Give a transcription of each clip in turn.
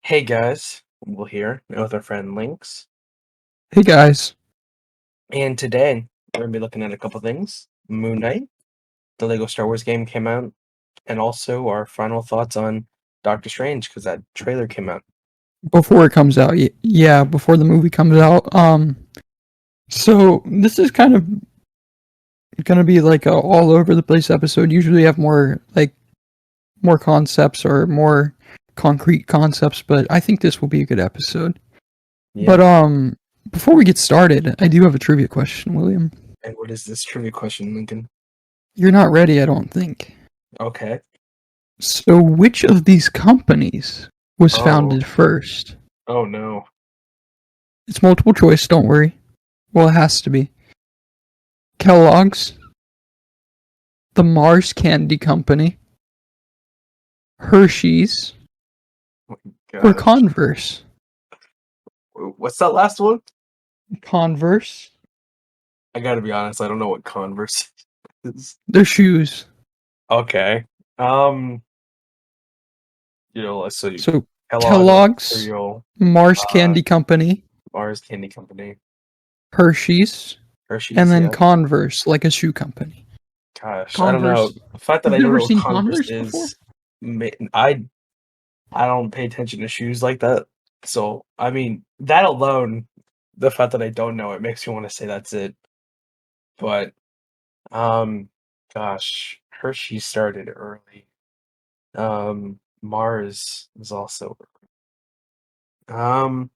Hey guys, Will here with our friend Lynx, Hey guys. and today we're gonna be looking at a couple things. Moon Knight, the Lego Star Wars game came out, and also our final thoughts on Doctor Strange because that trailer came out. Before it comes out, yeah, before the movie comes out. So this is kind of gonna be like a all over the place episode. Usually have more concepts or more concrete concepts, but I think this will be a good episode. Yeah. But before we get started, I do have a trivia question, William. And what is this trivia question, Lincoln? You're not ready, I don't think. Okay. So which of these companies was Oh. founded first? Oh no. It's multiple choice, don't worry. Well, it has to be. Kellogg's, the Mars Candy Company, Hershey's, or Gosh. Converse. What's that last one? Converse? I gotta be honest, I don't know what Converse is. They're shoes. Okay. Let's see. So Kellogg's, Kellogg's, cereal, Mars Candy Company, Mars Candy Company, Hershey's, Hershey's, and then yeah. Converse, like a shoe company. Gosh, I don't know. Converse. The fact that You've I don't never know what seen Converse Converse before? is, I don't pay attention to shoes like that. So I mean, that alone, the fact that I don't know it makes me want to say that's it. But gosh, Hershey started early. Mars is also early.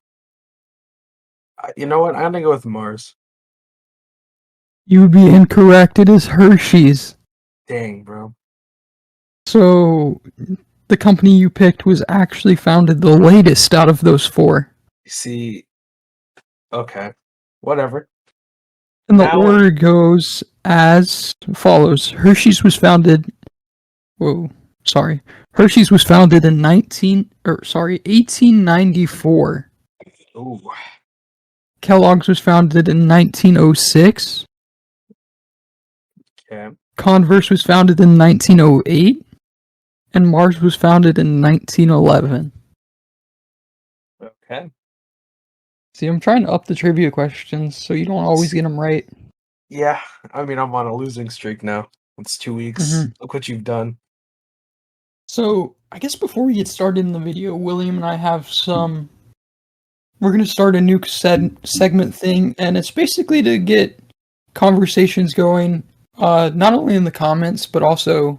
You know what? I'm gonna go with Mars. You would be incorrect. It is Hershey's. Dang, bro. So the company you picked was actually founded the latest out of those four. See, okay, whatever. And the Now, order goes as follows. Hershey's was founded. Whoa, sorry. Hershey's was founded in 1894. ooh, Kellogg's was founded in 1906. okay. Converse was founded in 1908. And Mars was founded in 1911. Okay. See, I'm trying to up the trivia questions so you don't always get them right. Yeah, I mean, I'm on a losing streak now. It's 2 weeks. Mhm. Look what you've done. So, I guess before we get started in the video, William and I have some. We're going to start a new segment thing, and it's basically to get conversations going, not only in the comments, but also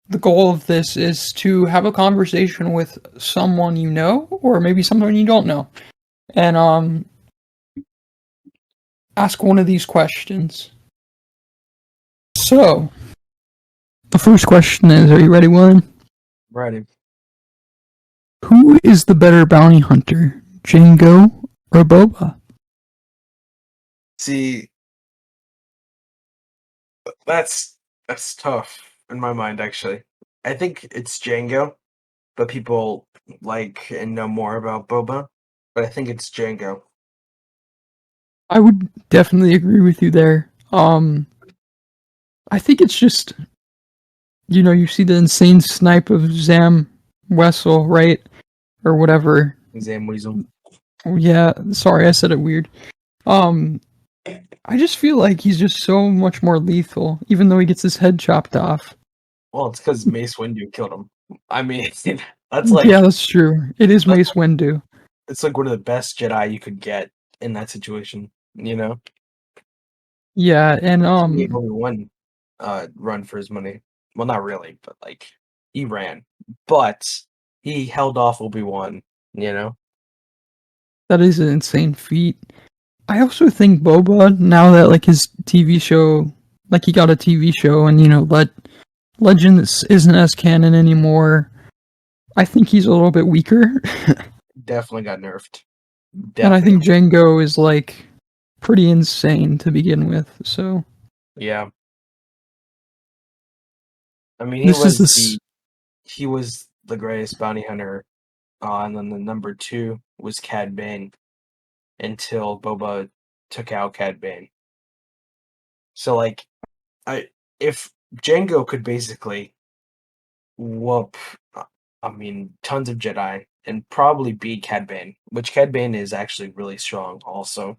the goal of this is to have a conversation with someone you know, or maybe someone you don't know, and ask one of these questions. So, the first question is, are you ready, William? Ready. Who is the better bounty hunter, Jango or Boba? See, that's tough in my mind, actually. I think it's Django, but people like and know more about Boba. But I think it's Django. I would definitely agree with you there. I think it's just, you see the insane snipe of Zam Wessel, right? Or whatever. Zam Weasel. Yeah, sorry, I said it weird. I just feel like he's just so much more lethal, even though he gets his head chopped off. Well, it's because Mace Windu killed him. I mean, that's like Yeah, that's true. It is Mace Windu. it's like one of the best Jedi you could get in that situation. You know. Yeah, and He made Obi-Wan run for his money. Well, not really, but like he ran, but he held off Obi-Wan. You know. that is an insane feat. I also think Boba, now that like his TV show, like he got a TV show, and Legends isn't as canon anymore. I think he's a little bit weaker, Definitely got nerfed. and I Definitely. think Jango is like pretty insane to begin with. So Yeah. I mean, he was the greatest bounty hunter, and then the number 2 was Cad Bane until Boba took out Cad Bane. So like, if Django could basically whoop, I mean, tons of Jedi and probably beat Cad Bane, which Cad Bane is actually really strong also.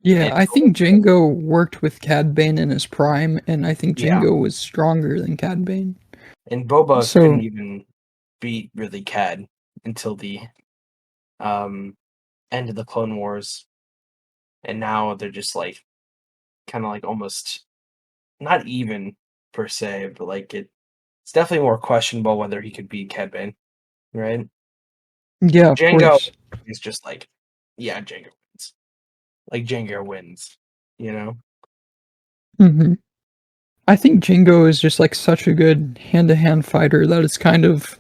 Yeah, And I think Django worked with Cad Bane in his prime, and I think yeah, Django was stronger than Cad Bane. and Boba couldn't So even beat really Cad until the um end of the Clone Wars, and now they're just like kind of like almost not even per se, but like it's definitely more questionable whether he could beat Cad Bane, right? yeah, of Django course. is just like, yeah, Django wins. Like Django wins, you know? hmm I think Django is just like such a good hand-to-hand fighter that it's kind of,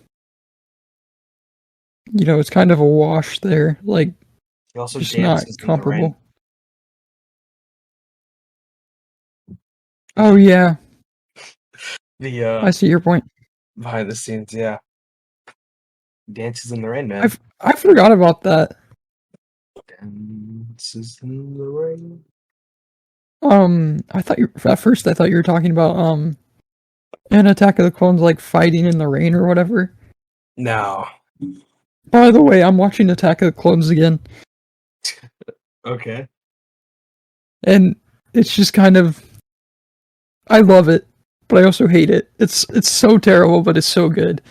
it's kind of a wash there. Like, He also just not dances in the rain. comparable. Oh yeah, The I see your point. behind the scenes, yeah. Dances in the rain, man. I forgot about that. Dances in the rain. I thought at first I thought you were talking about an Attack of the Clones like fighting in the rain or whatever. No. By the way, I'm watching Attack of the Clones again, Okay. and it's just kind of I love it, but I also hate it. It's so terrible, but it's so good.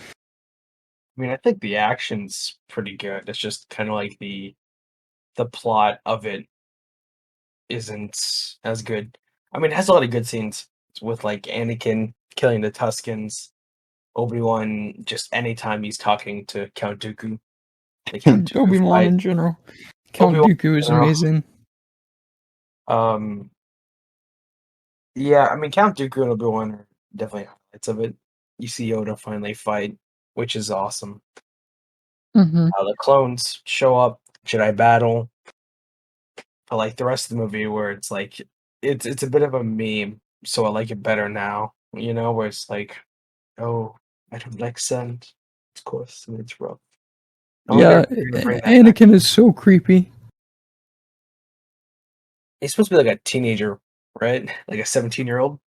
I mean, I think the action's pretty good. It's just kind of like the plot of it isn't as good. I mean, it has a lot of good scenes with like Anakin killing the Tuskens, Obi-Wan just anytime he's talking to Count Dooku, the Count Dooku Obi-Wan fight. in general. Count Obi-Wan, Dooku is amazing. um, yeah, I mean, Count Dooku and Obi-Wan are definitely highlights of it. You see Yoda finally fight, which is awesome. hmm The clones show up, Jedi battle, but like the rest of the movie, where it's like it's a bit of a meme, so I like it better now. You know, where it's like, oh, I don't like sand. Of course, and it's rough. I wonder Yeah, if they're gonna bring that back. Anakin is so creepy. He's supposed to be like a teenager, right? Like a 17-year-old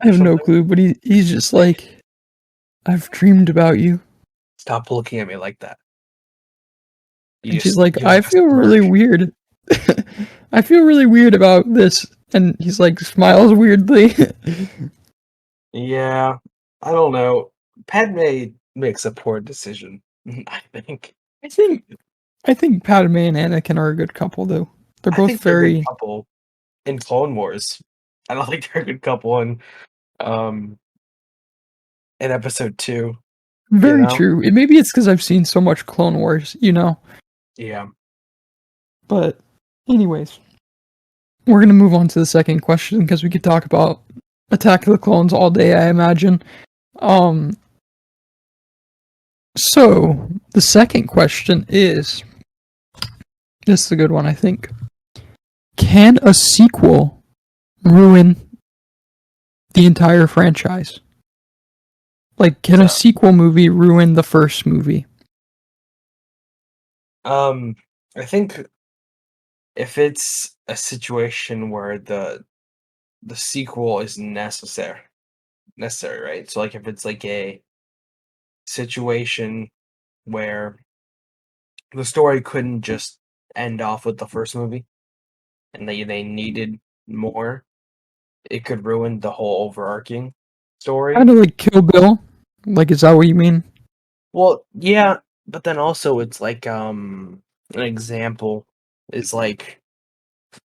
I or have no something. clue, but he's just like, I've dreamed about you. Stop looking at me like that. And she's like, You have I a feel smirk. really weird. I feel really weird about this. And he's like, smiles weirdly. Yeah, I don't know. Padme makes a poor decision, I think. I think I think Padme and Anakin are a good couple, though. They're I both think they're a good very, couple in Clone Wars. I don't think they're a good couple um in episode 2, you very know? true. Maybe it's because I've seen so much Clone Wars, Yeah. But, anyways, we're gonna move on to the second question because we could talk about Attack of the Clones all day, I imagine. Um, so the second question is, this is a good one, I think. Can a sequel ruin the entire franchise? Like, can a sequel movie ruin the first movie? I think if it's a situation where the sequel is necessary, right? So like if it's like a situation where the story couldn't just end off with the first movie and they needed more, it could ruin the whole overarching story. Kind of like Kill Bill. Like, is that what you mean? Well, yeah, but then also it's like an example is like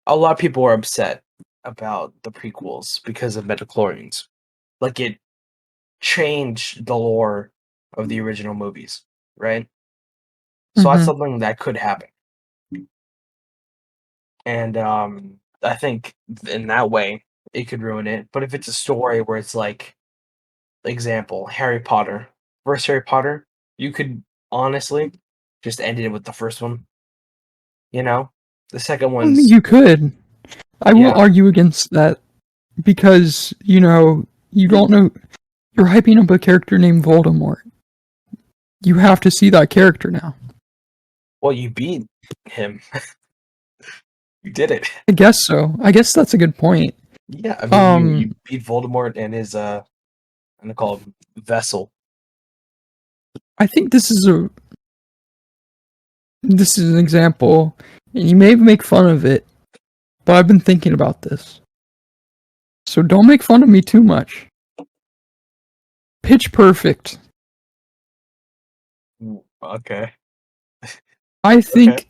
a lot of people are upset about the prequels because of midichlorians. Like it changed the lore of the original movies, right? So that's Mm-hmm. something that could happen. And I think in that way it could ruin it. But if it's a story where it's like, example, Harry Potter, first Harry Potter, you could honestly just end it with the first one. You know, the second I mean, one's you could. I will yeah. argue against that because, you don't know. You're hyping up a character named Voldemort. You have to see that character now. Well, you beat him. You did it. I guess so. I guess that's a good point. Yeah, I mean, you beat Voldemort and his I'm gonna call him Vessel. I think this is this is an example, and you may make fun of it, but I've been thinking about this. So don't make fun of me too much. Pitch Perfect. Okay. I think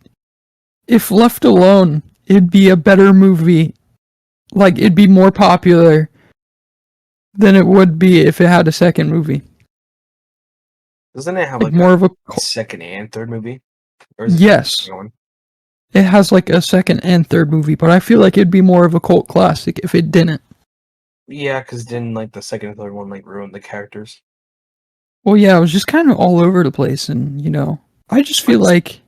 if left alone, it'd be a better movie. Like, it'd be more popular than it would be if it had a second movie. Doesn't it have like more of a second and third movie? Or is yes. It has like a second and third movie, but I feel like it'd be more of a cult classic if it didn't. Yeah, because didn't like the second and third one like ruin the characters? Well, yeah, it was just kind of all over the place, and you know, I just feel like.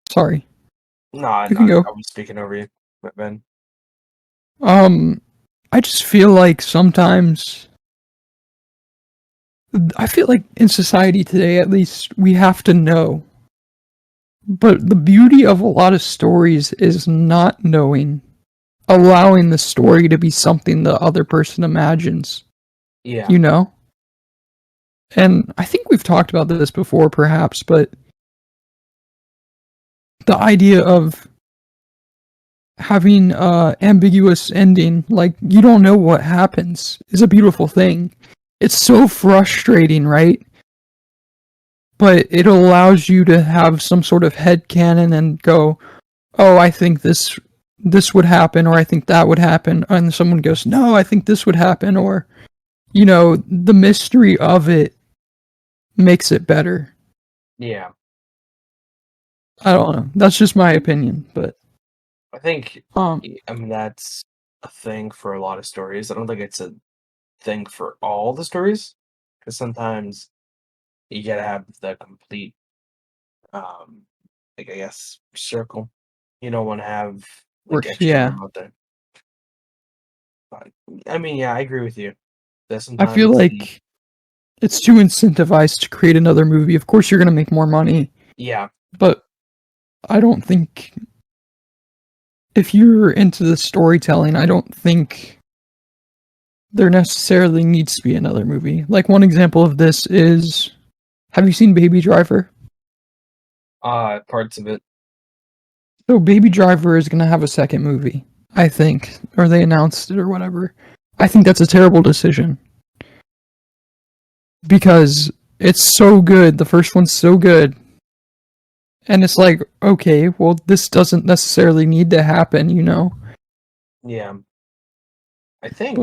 Sorry. No, you can go. I was speaking over you, Ben. I just feel like sometimes. I feel like in society today, at least, we have to know. But the beauty of a lot of stories is not knowing, allowing the story to be something the other person imagines. Yeah. You know? And I think we've talked about this before, perhaps, but the idea of having ambiguous ending, like you don't know what happens, is a beautiful thing. It's so frustrating, right? But it allows you to have some sort of headcanon and go, oh, I think this would happen, or I think that would happen, and someone goes, no, I think this would happen, or, you know, the mystery of it makes it better. Yeah. I don't know. That's just my opinion, but I think I mean that's a thing for a lot of stories. I don't think it's a thing for all the stories, because sometimes you gotta have the complete, like I guess circle. You don't want to have like extra out there. But, I mean, yeah, I agree with you. I feel like it's too incentivized to create another movie. Of course, you're gonna make more money. Yeah, but I don't think if you're into the storytelling, I don't think there necessarily needs to be another movie. Like one example of this is, have you seen Baby Driver? Parts of it. So Baby Driver is going to have a second movie, I think, or they announced it or whatever. I think that's a terrible decision. Because it's so good, the first one's so good. And it's like, okay, well, this doesn't necessarily need to happen, you know? Yeah. I think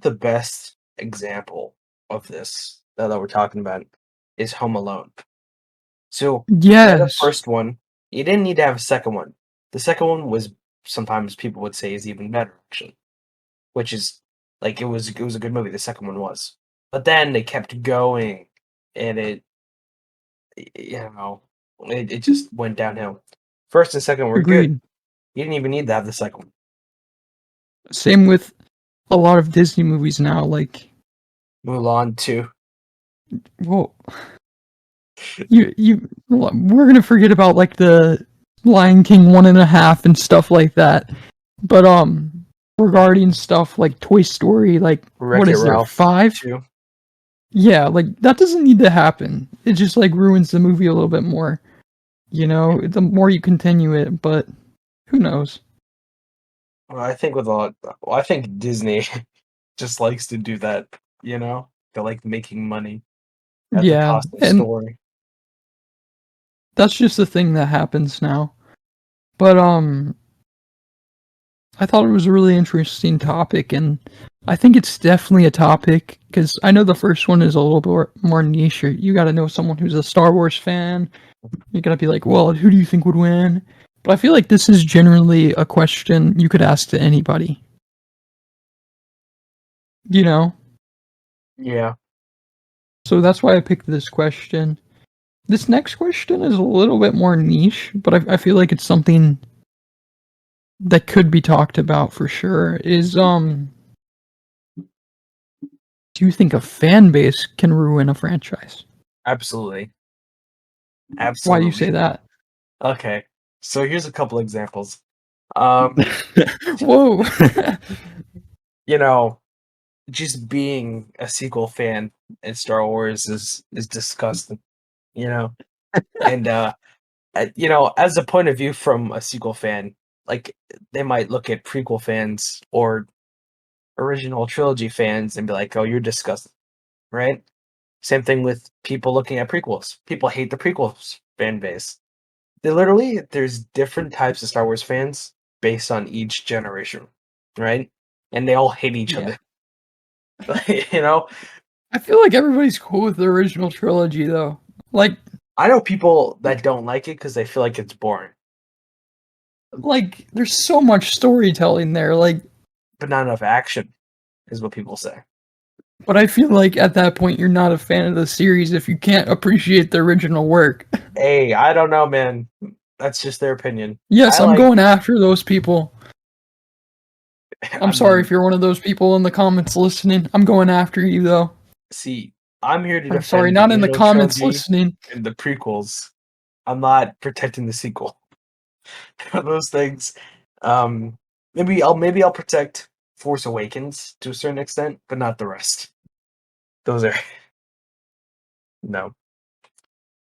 the best example of this that we're talking about is Home Alone. So yes, the first one, you didn't need to have a second one. The second one was sometimes people would say is even better, actually, which is like it was a good movie. The second one was, but then they kept going, and it just went downhill. First and second were good. You didn't even need to have the second one. Same with a lot of Disney movies now, like Mulan 2. Well, we're gonna forget about like the Lion King 1.5 and stuff like that. But regarding stuff like Toy Story, like what is there, 5? 2. Yeah, like that doesn't need to happen. It just like ruins the movie a little bit more. You know, the more you continue it, but who knows? Well, I think Disney just likes to do that, you know? They like making money at the cost of story. That's just the thing that happens now. But I thought it was a really interesting topic, and I think it's definitely a topic because I know the first one is a little bit more niche. You got to know someone who's a Star Wars fan. You got to be like, well, who do you think would win? But I feel like this is generally a question you could ask to anybody. You know? Yeah. So that's why I picked this question. This next question is a little bit more niche, but I feel like it's something that could be talked about for sure. Is do you think a fan base can ruin a franchise? Absolutely. Why do you say that? Okay, so here's a couple examples. Whoa. You know, just being a sequel fan in Star Wars is disgusting, you know. And you know, as a point of view from a sequel fan, like they might look at prequel fans or original trilogy fans and be like, "Oh, you're disgusting," right? Same thing with people looking at prequels. People hate the prequels fan base. There's different types of Star Wars fans based on each generation, right? And they all hate each Yeah. other. You know, I feel like everybody's cool with the original trilogy, though. Like, I know people that don't like it because they feel like it's boring, there's so much storytelling there. Like, but not enough action, is what people say. but I feel like at that point you're not a fan of the series if you can't appreciate the original work. Hey, I don't know, man. That's just their opinion. Yes, I I'm like. going after those people. I'm I sorry mean, if you're one of those people in the comments listening. I'm going after you though. see, I'm here to I'm sorry, defend not the in the original comments trilogy listening. and the prequels. I'm not protecting the sequel. Those things. Um, maybe I'll protect Force Awakens to a certain extent, but not the rest. Those are no.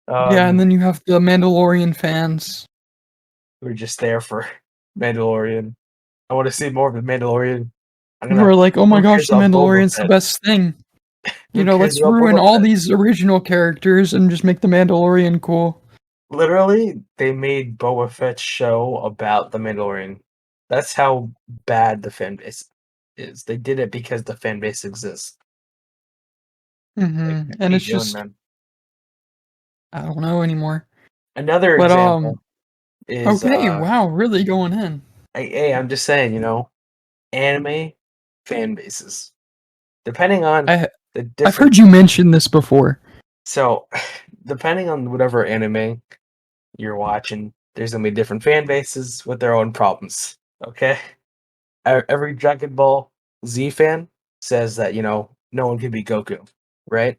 Yeah, and then you have the Mandalorian fans. We're just there for Mandalorian. I want to see more of the Mandalorian. I'm Who are gonna. like, oh my Who gosh, cares the about Boba Mandalorian's the Fett? best thing. Who You know, cares let's about ruin Boba all Fett? these original characters and just make the Mandalorian cool. Literally, they made Boba Fett's show about the Mandalorian. That's how bad the fan base is. They did it because the fan base exists. Like, what are And you it's doing, just, man? I don't know anymore. Another But, example is okay, wow, really going in. hey, I'm just saying, you know, anime fan bases. Depending on I, the I've different heard you mention this before. so depending on whatever anime you're watching, there's gonna be different fan bases with their own problems. Okay? Every Dragon Ball Z fan says that, you know, no one can beat Goku, right?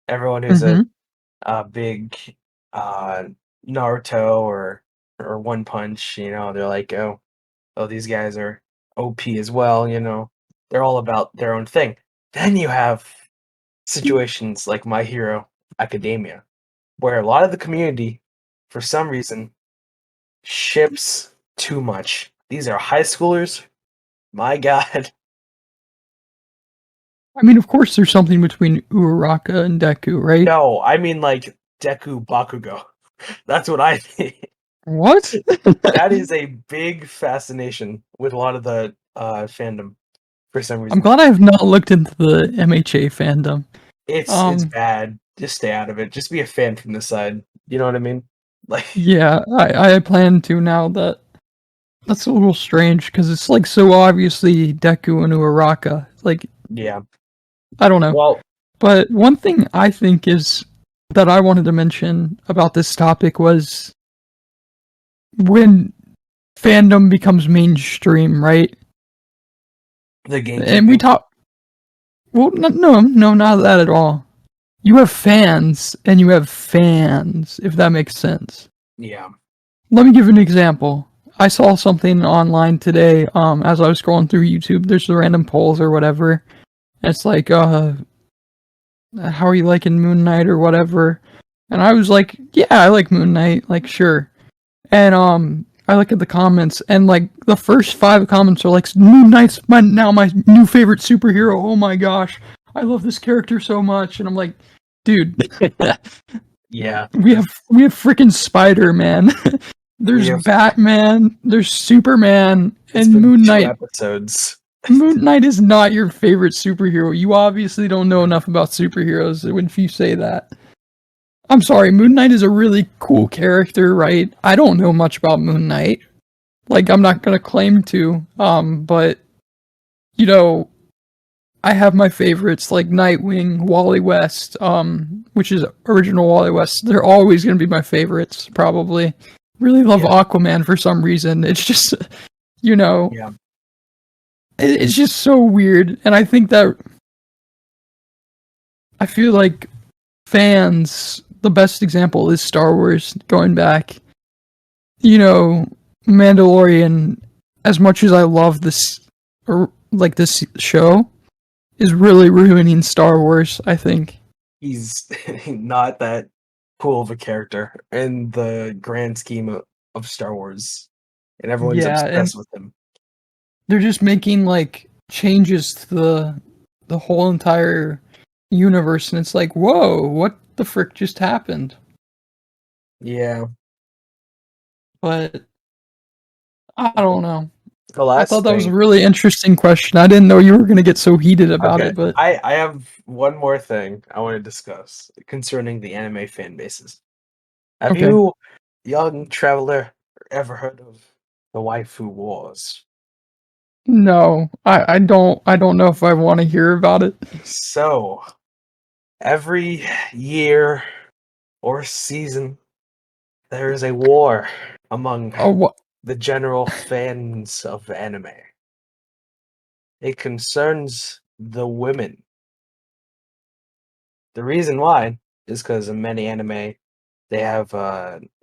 Everyone who's Mm-hmm. a big uh Naruto or One Punch, you know, they're like, oh, these guys are OP as well, you know. They're all about their own thing. Then you have situations like My Hero Academia, where a lot of the community, for some reason, ships too much. These are high schoolers. My God. I mean, of course, there's something between Uraraka and Deku, right? No, I mean like Deku Bakugo. That's what I think. What? That is a big fascination with a lot of the fandom for some I'm reason. glad I have not looked into the MHA fandom. It's bad. Just stay out of it. Just be a fan from the side. You know what I mean? Like, Yeah, I plan to now that that's a little strange because it's like so obviously Deku and Uraraka. Like, yeah. I don't know. Well, But one thing I think is that I wanted to mention about this topic was when fandom becomes mainstream, right? the game. And we talk. Well, no, not that at all. You have fans and you have fans, if that makes sense. Yeah. Let me give an example. I saw something online today. As I was scrolling through YouTube, there's the random polls or whatever. And it's like, how are you liking Moon Knight or whatever? And I was like, yeah, I like Moon Knight, like sure. And I look at the comments, and like the first 5 comments are like, Moon Knight's now my new favorite superhero. Oh my gosh, I love this character so much. And I'm like, dude, Yeah. we have freaking Spider-Man. There's Batman, there's Superman, It's and been Moon 2 Knight. episodes. Moon Knight is not your favorite superhero. You obviously don't know enough about superheroes if you say that. I'm sorry, Moon Knight is a really cool character, right? I don't know much about Moon Knight. Like, I'm not gonna claim to, but, you know, I have my favorites, like Nightwing, Wally West, which is original Wally West. They're always gonna be my favorites, probably. Really love Aquaman for some reason. It's just, you know... Yeah. It's just so weird, and I think that I feel like fans, the best example is Star Wars, going back. You know, Mandalorian, as much as I love this, or like this show, is really ruining Star Wars, I think. He's not that cool of a character in the grand scheme of Star Wars, and everyone's Yeah, and obsessed with him. they're just making like changes to the whole entire universe, and it's like, whoa, what the frick just happened? Yeah. But I don't know. The I last thought that was a thing. really interesting question. I didn't know you were going to get so heated about Okay, it, but I have one more thing I want to discuss concerning the anime fan bases. Have okay. you, young traveler, ever heard of the Waifu Wars? No, I don't know if I want to hear about it. So, every year or season, there is a war among Oh, what? the general fans of anime. It concerns the women. The reason why is because in many anime, they have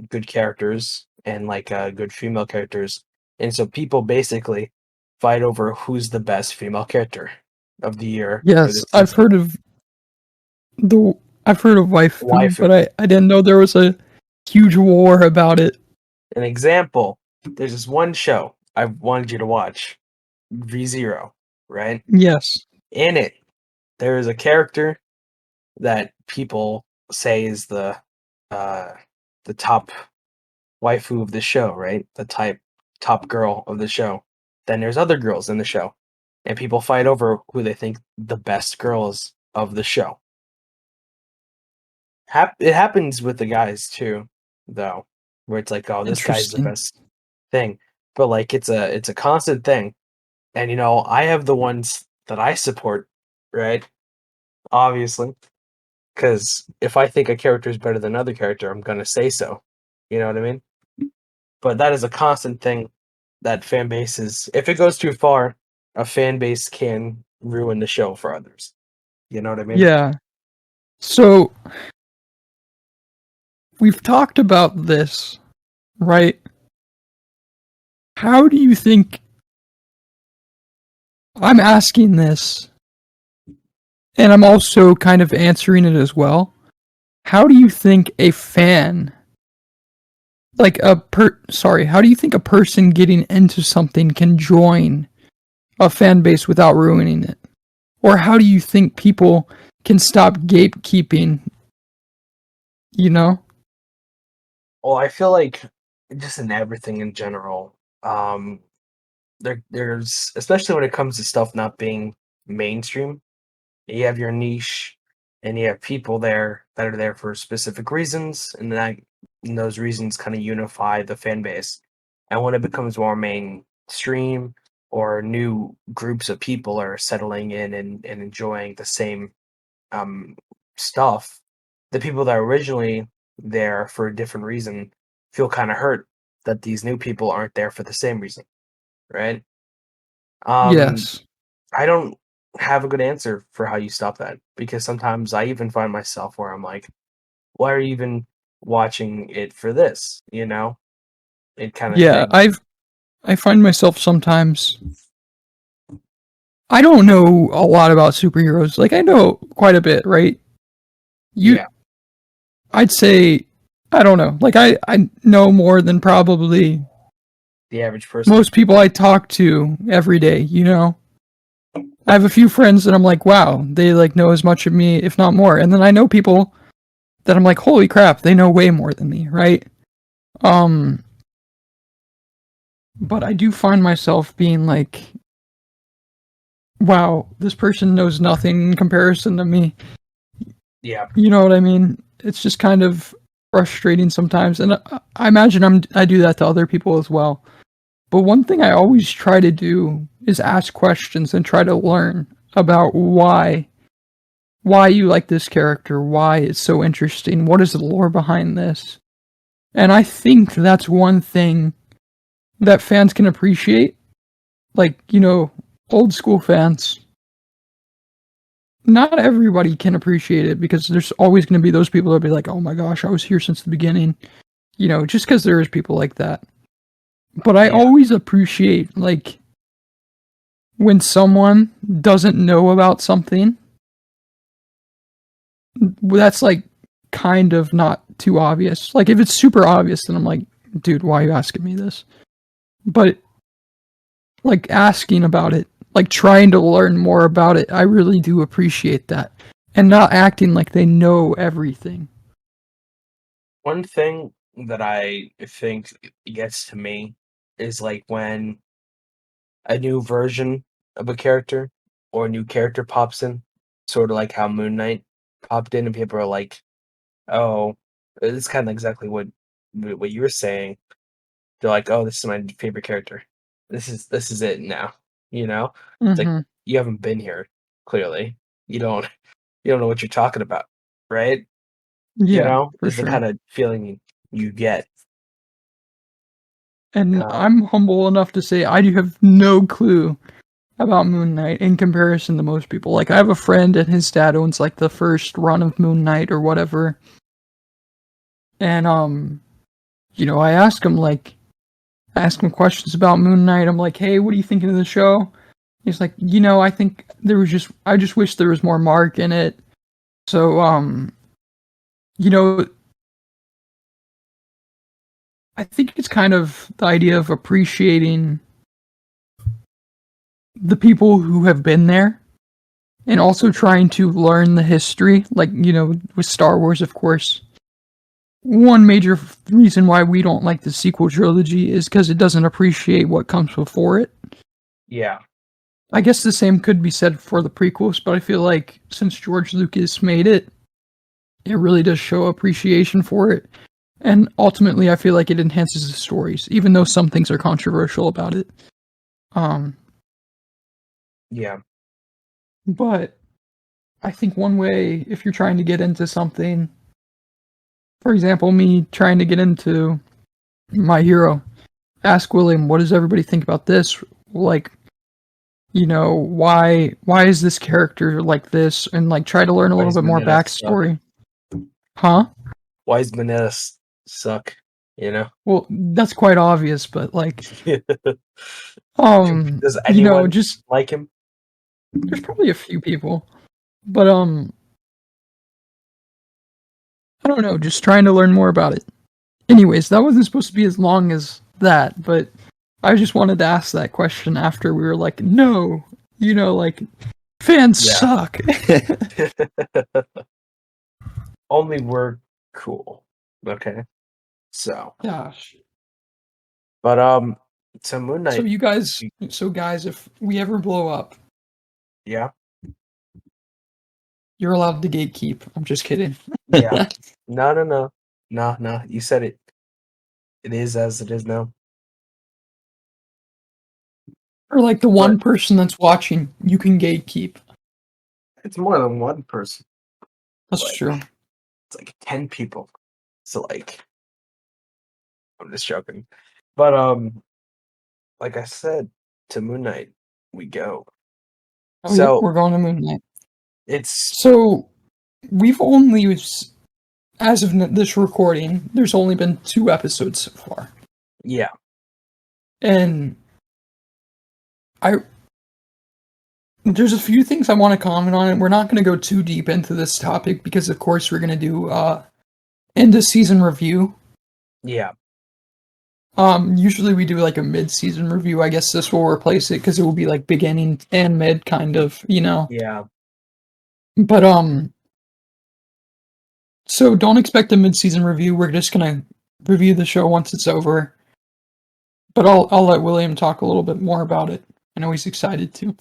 good characters and like good female characters, and so people basically fight over who's the best female character of the year or Yes, the season. I've heard of waifu, Waifu. but I didn't know there was a huge war about it. An example: there's this one show I wanted you to watch, ReZero, right? Yes. In it, there is a character that people say is the top waifu of the show, right? The top girl of the show. Then there's other girls in the show, and people fight over who they think the best girls of the show. It happens with the guys too, though, where it's like, oh, this guy's the Interesting. best thing, but like it's a constant thing, and you know, I have the ones that I support, right? Obviously, because if I think a character is better than another character, I'm gonna say so. You know what I mean? But that is a constant thing that fan bases. If it goes too far, a fan base can ruin the show for others. You know what I mean? Yeah. So we've talked about this, right? How do you think I'm asking this, and I'm also kind of answering it as well. How do you think a fan, how do you think a person getting into something can join a fan base without ruining it? Or how do you think people can stop gatekeeping, you know? Well, I feel like just in everything in general, there's especially when it comes to stuff not being mainstream. You have your niche, and you have people there that are there for specific reasons, and and those reasons kind of unify the fan base. And when it becomes more mainstream, or new groups of people are settling in and enjoying the same um, stuff, the people that are originally there for a different reason feel kind of hurt that these new people aren't there for the same reason, right? Um, Yes. I don't have a good answer for how you stop that, because sometimes I even find myself where I'm like, why are you even watching it for this? You know, it kind of Yeah, thing. I find myself sometimes I don't know a lot about superheroes. Like I know quite a bit, right? Yeah, I'd say I don't know. Like I know more than probably the average person. most people I talk to every day, you know. I have a few friends that I'm like, wow, they like know as much of me, if not more. And then I know people that I'm like, holy crap, they know way more than me, right? But I do find myself being like, wow, this person knows nothing in comparison to me. Yeah, You know what I mean? It's just kind of frustrating sometimes, and I imagine I do that to other people as well. But one thing I always try to do is ask questions and try to learn about why you like this character, why it's so interesting, what is the lore behind this. And I think that's one thing that fans can appreciate. Like, you know, old school fans. Not everybody can appreciate it because there's always going to be those people that'll be like, oh my gosh, I was here since the beginning. You know, just because there is people like that. But I yeah, always appreciate, like, when someone doesn't know about something, that's like kind of not too obvious. Like if it's super obvious, then I'm like, dude, why are you asking me this? But like asking about it, like trying to learn more about it, I really do appreciate that. And not acting like they know everything. One thing that I think gets to me is like when a new version of a character or a new character pops in, sort of like how Moon Knight popped in, and people are like, "Oh, it's kind of exactly what you were saying." They're like, "Oh, this is my favorite character. This is it now." You know, it's like Mm-hmm. you haven't been here. Clearly, you don't you don't know what you're talking about, right? You Yeah, know, for is the sure. kind of feeling you get. And Um, I'm humble enough to say I do have no clue about Moon Knight in comparison to most people. Like I have a friend and his dad owns like the first run of Moon Knight or whatever. And I ask him questions about Moon Knight. I'm like, "Hey, what are you thinking of the show?" He's like, I think I just wish there was more Mark in it. So you know, I think it's kind of the idea of appreciating the people who have been there and also trying to learn the history, like, with Star Wars, of course. One major reason why we don't like the sequel trilogy is because it doesn't appreciate what comes before it. yeah, I guess the same could be said for the prequels, but I feel like since George Lucas made it, it really does show appreciation for it. And ultimately, I feel like it enhances the stories, even though some things are controversial about it. Um, yeah, but I think one way, if you're trying to get into something, for example, me trying to get into My Hero, ask William, what does everybody think about this? Like, why is this character like this? And like try to learn a why little does bit more Mineta suck? backstory. Huh? Why does Mineta suck? You know, Well, that's quite obvious, but like, does anyone just like him? there's probably a few people, but I don't know, just trying to learn more about it. Anyways, that wasn't supposed to be as long as that, but I just wanted to ask that question after we were like, no, like fans Yeah. suck. Only we're cool. Okay. So, Gosh. but so Moon Knight, So guys, if we ever blow up, yeah, you're allowed to gatekeep. I'm just kidding. yeah. No, no, no, no, no. You said it. It is as it is now. Or like the But one person that's watching, you can gatekeep. it's more than one person. That's Like true. it's like 10 people. So like, I'm just joking. But like I said, to Moon Knight, we go. Oh yep, So we're going to Moon Knight. it's So we've only, as of this recording, there's only been 2 episodes so far, yeah, and I there's a few things I want to comment on, and we're not going to go too deep into this topic because, of course, we're going to do end of season review. yeah, Usually we do like a mid-season review. I guess this will replace it because it will be like beginning and mid, kind of, yeah. But so don't expect a mid-season review. We're just gonna review the show once it's over. But I'll let William talk a little bit more about it. I know he's excited to.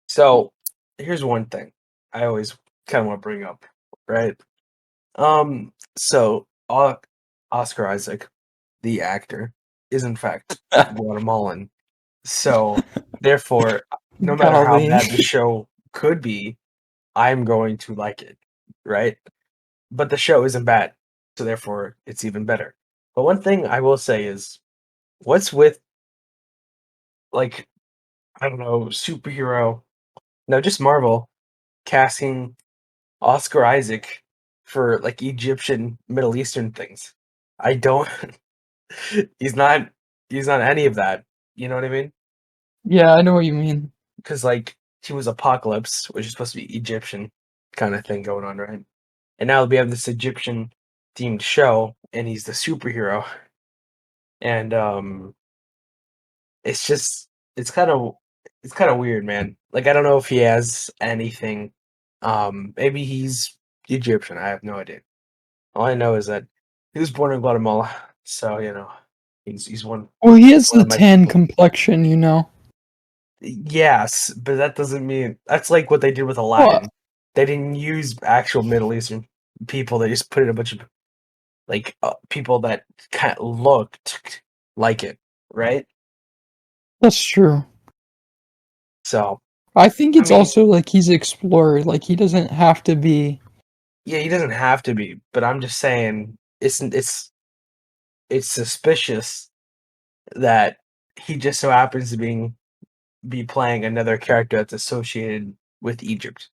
So here's one thing I always kind of want to bring up, right? So Oscar Isaac, the actor, is in fact Guatemalan. So therefore, no matter how Golly. bad the show could be, I'm going to like it, right? But the show isn't bad, so therefore it's even better. But one thing I will say is, what's with like I don't know superhero? No, just Marvel casting Oscar Isaac for like Egyptian, Middle Eastern things. I don't. he's not. He's not any of that. You know what I mean? Yeah, I know what you mean. because like he was Apocalypse, which is supposed to be Egyptian kind of thing going on, right? And now we have this Egyptian themed show, and he's the superhero, and it's just it's kind of weird, man. Like I don't know if he has anything. Maybe he's Egyptian. I have no idea. All I know is that he was born in Guatemala, so he's one. Well, he has One the of my tan people. complexion, you know. Yes, but that doesn't mean that's like what they did with Well, Aladdin. They didn't use actual Middle Eastern people. They just put in a bunch of like people that kind of looked like it, right? that's true. So I think I it's mean, also like he's an explorer. Like he doesn't have to be. yeah, he doesn't have to be, but I'm just saying it's suspicious that he just so happens to be playing another character that's associated with Egypt,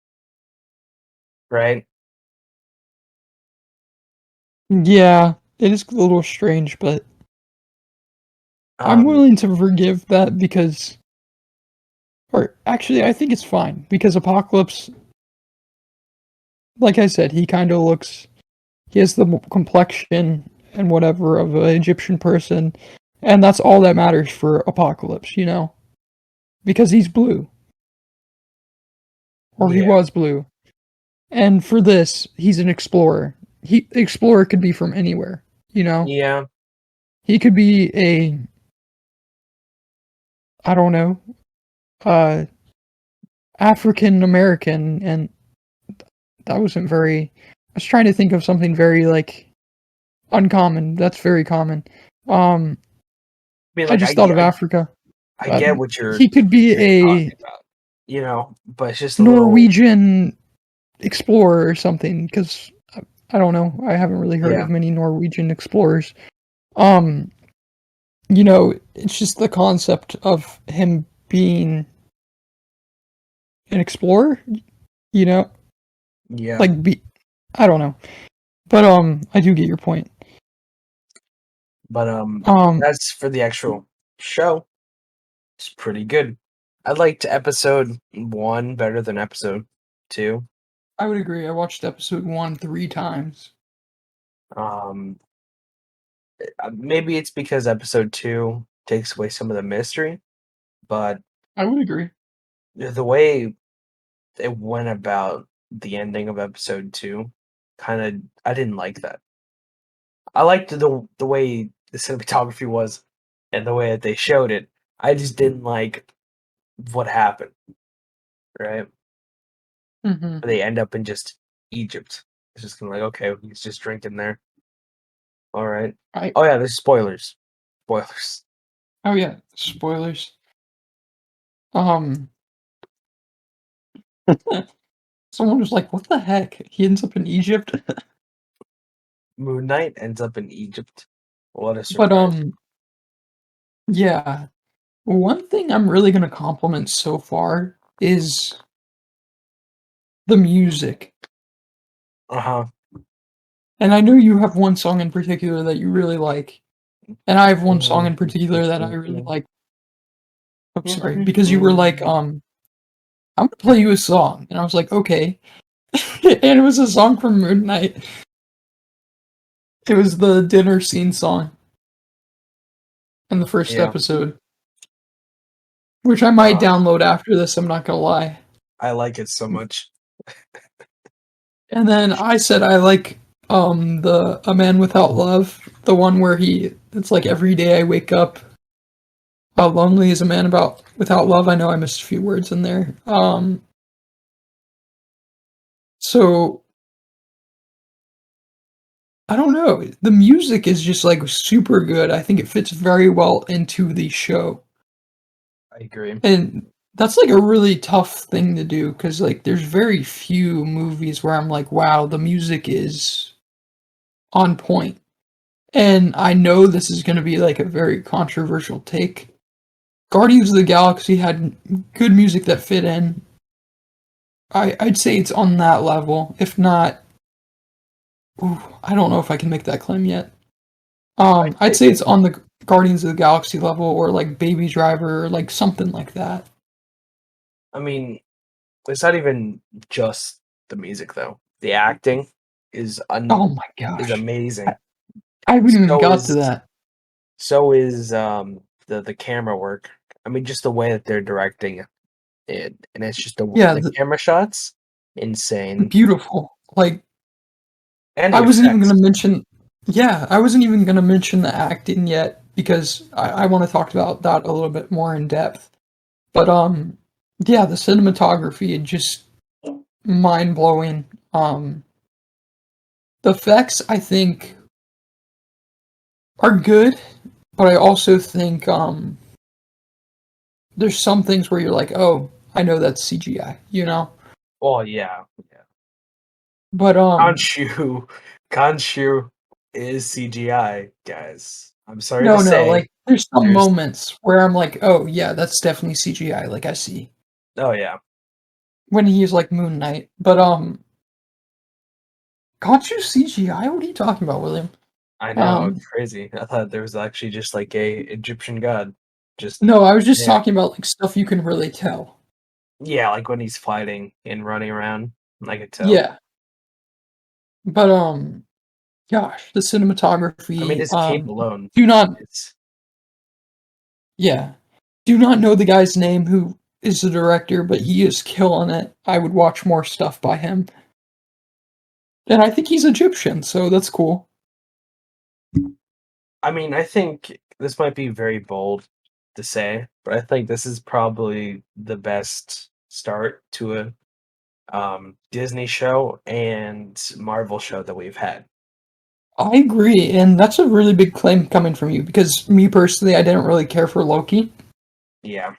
right? Yeah, it is a little strange, but I'm Um, willing to forgive that because, or actually, I think it's fine because Apocalypse, like I said, he kind of looks. He has the complexion and whatever of an Egyptian person, and that's all that matters for Apocalypse, you know, because he's blue or he yeah, was blue, and for this, he's an explorer. Explorer could be from anywhere, you know. yeah, He could be a, I don't know, uh, African American, and that wasn't very. I was trying to think of something very like uncommon. That's very common. Um, I mean, I like just thought of Africa. I But get what he could be you're talking a about, but it's just a little, Norwegian explorer or something. Because I don't know. I haven't really heard yeah, of many Norwegian explorers. Um, you know, it's just the concept of him being an explorer. You know, yeah. like I don't know, but I do get your point. But Um, that's for the actual show. It's pretty good. I liked episode 1 better than episode 2. I would agree. I watched episode 1 3 times. Um, maybe it's because episode 2 takes away some of the mystery, but I would agree. the way it went about the ending of episode 2, kind of, I didn't like that. I liked the way the cinematography was and the way that they showed it. I just didn't like what happened, right? Hmm. They end up in just Egypt. It's just kind of like, okay, he's just drinking there. All right. I Oh yeah, there's spoilers. Spoilers. Oh yeah, spoilers. Um, someone was like, "What the heck?" He ends up in Egypt. Moon Knight ends up in Egypt. What a But surprise. yeah. One thing I'm really gonna compliment so far is the music. Uh huh. And I know you have one song in particular that you really like, and I have one song in particular that I really like. I'm sorry, because you were like, I'm gonna play you a song, and I was like, okay. And it was a song from Moon Knight. It was the dinner scene song in the first Yeah. episode, which I might Uh, download after this. I'm not gonna lie. I like it so much. And then I said I like the A Man Without Love, the one where it's like every day I wake up how lonely is a man about without love. I know I missed a few words in there. So I don't know. The music is just like super good. I think it fits very well into the show. I agree. And that's like a really tough thing to do because like there's very few movies where I'm like, wow, the music is on point. And I know this is going to be like a very controversial take. Guardians of the Galaxy had good music that fit in. I'd say it's on that level, if not. Ooh, I don't know if I can make that claim yet. I'd say it's on the Guardians of the Galaxy level, or like Baby Driver, or like something like that. I mean, it's not even just the music though. The acting is Oh my is gosh. I, amazing. I haven't even So got to is that. the camera work. I mean, just the way that they're directing it, and it's just Yeah, the camera shots, insane, beautiful. Like, and I the wasn't even effects. gonna mention, yeah, I wasn't even gonna mention the acting yet because I want to talk about that a little bit more in depth. But yeah, the cinematography just mind blowing. The effects I think are good, but I also think there's some things where you're like, oh, I know that's CGI, you know. Oh yeah, yeah. But Khonshu, Khonshu is CGI, guys. I'm sorry to no, say. like there's some There's moments where I'm like, oh yeah, that's definitely CGI. Like I see oh yeah, when he's like Moon Knight, but got you CGI? What are you talking about, William? I know, Um, it's crazy. I thought there was actually just like a Egyptian god, just no, I was just there. talking about like stuff you can really tell. Yeah, like when he's fighting and running around, I could tell. Yeah, but gosh, the I mean, cinematography. his cape alone, Do not, it's yeah, do not know the guy's name who is the director, but he is killing it. I would watch more stuff by him, and I think he's Egyptian, so that's cool. I mean, I think this might be very bold to say, but I think this is probably the best start to a Disney show and Marvel show that we've had. I agree, and that's a really big claim coming from you because me personally, I didn't really care for Loki, Yeah,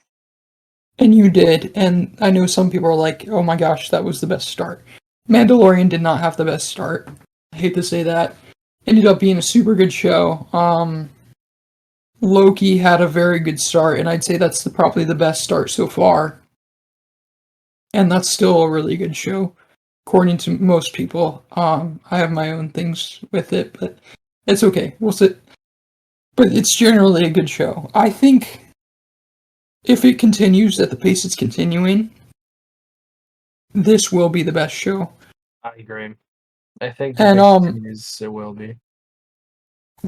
and you did, and I know some people are like, "Oh my gosh, that was the best start." Mandalorian did not have the best start. I hate to say that. Ended up being a super good show. Loki had a very good start, and I'd say that's probably the best start so far. And that's still a really good show, according to most people. I have my own things with it, but it's okay. We'll sit. But it's generally a good show. I think if it continues at the pace it's continuing, this will be the best show. I agree. I think if And it continues, it will be.